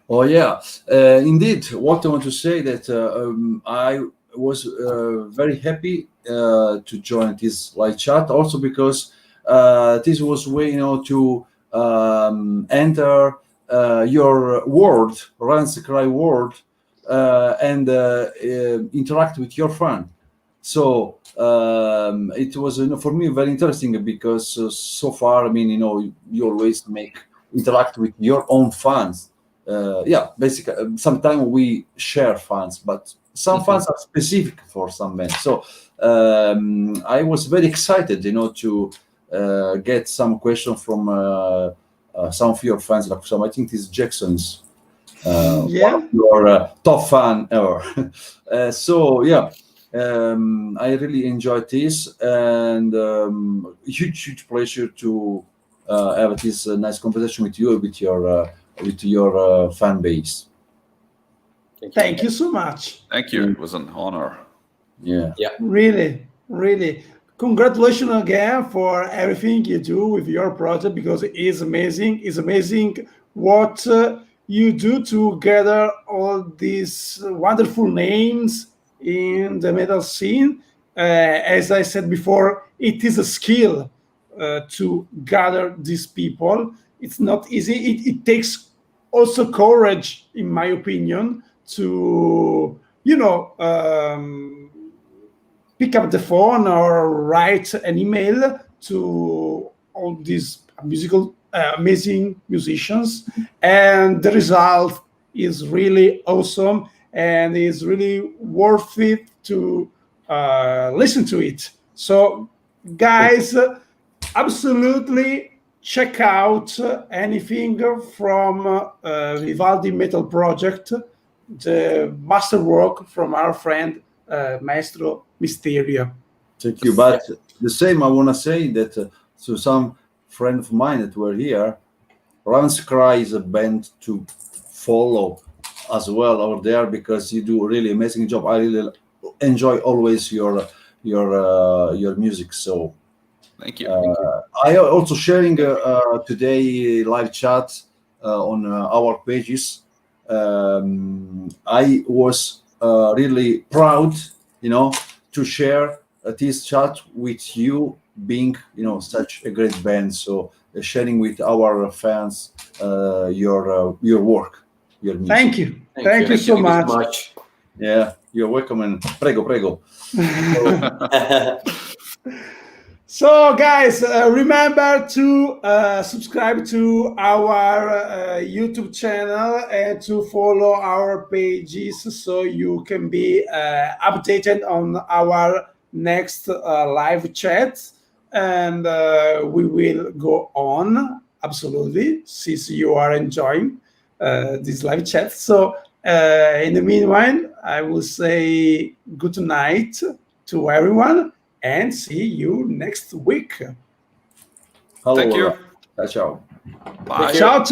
S4: Oh yeah, indeed. What I want to say that I was very happy to join this live chat, also because this was a way, to enter your world, Ravenscry world, and interact with your fan. So it was for me very interesting because so far, I mean, you always interact with your own fans. basically, sometimes we share fans, but some fans are specific for some bands. So I was very excited, to get some question from some of your fans. Like some, I think this Jackson's one of your top fan ever. I really enjoyed this, and huge pleasure to have this nice conversation with you, with your fan base.
S1: Thank you so much.
S2: Thank you. It was an honor.
S4: Yeah.
S1: Really. Congratulations again for everything you do with your project, because it is amazing. It's amazing what you do to gather all these wonderful names in the metal scene. As I said before, it is a skill to gather these people. It's not easy. It takes also courage, in my opinion, to pick up the phone or write an email to all these amazing musicians, and the result is really awesome, and is really worth it to listen to it. So, guys, absolutely check out anything from Vivaldi Metal Project, the masterwork from our friend Maestro Misteria.
S4: Thank you. But the same, I want to say that to some friend of mine that were here, Ravenscry is a band to follow as well over there, because you do a really amazing job. I really enjoy always your music. So
S2: thank you.
S4: I also sharing today live chat on our pages. I was really proud, to share this chat with you, being, such a great band. So sharing with our fans your work, your music.
S1: Thank you. Thank you so much.
S4: Yeah, you're welcome. And prego.
S1: So, guys, remember to subscribe to our YouTube channel and to follow our pages, so you can be updated on our next live chat. And we will go on, absolutely, since you are enjoying this live chat. So, in the meanwhile, I will say good night to everyone, and see you next week.
S4: Hello.
S2: Thank you.
S4: Ciao.
S2: Bye.
S1: Ciao.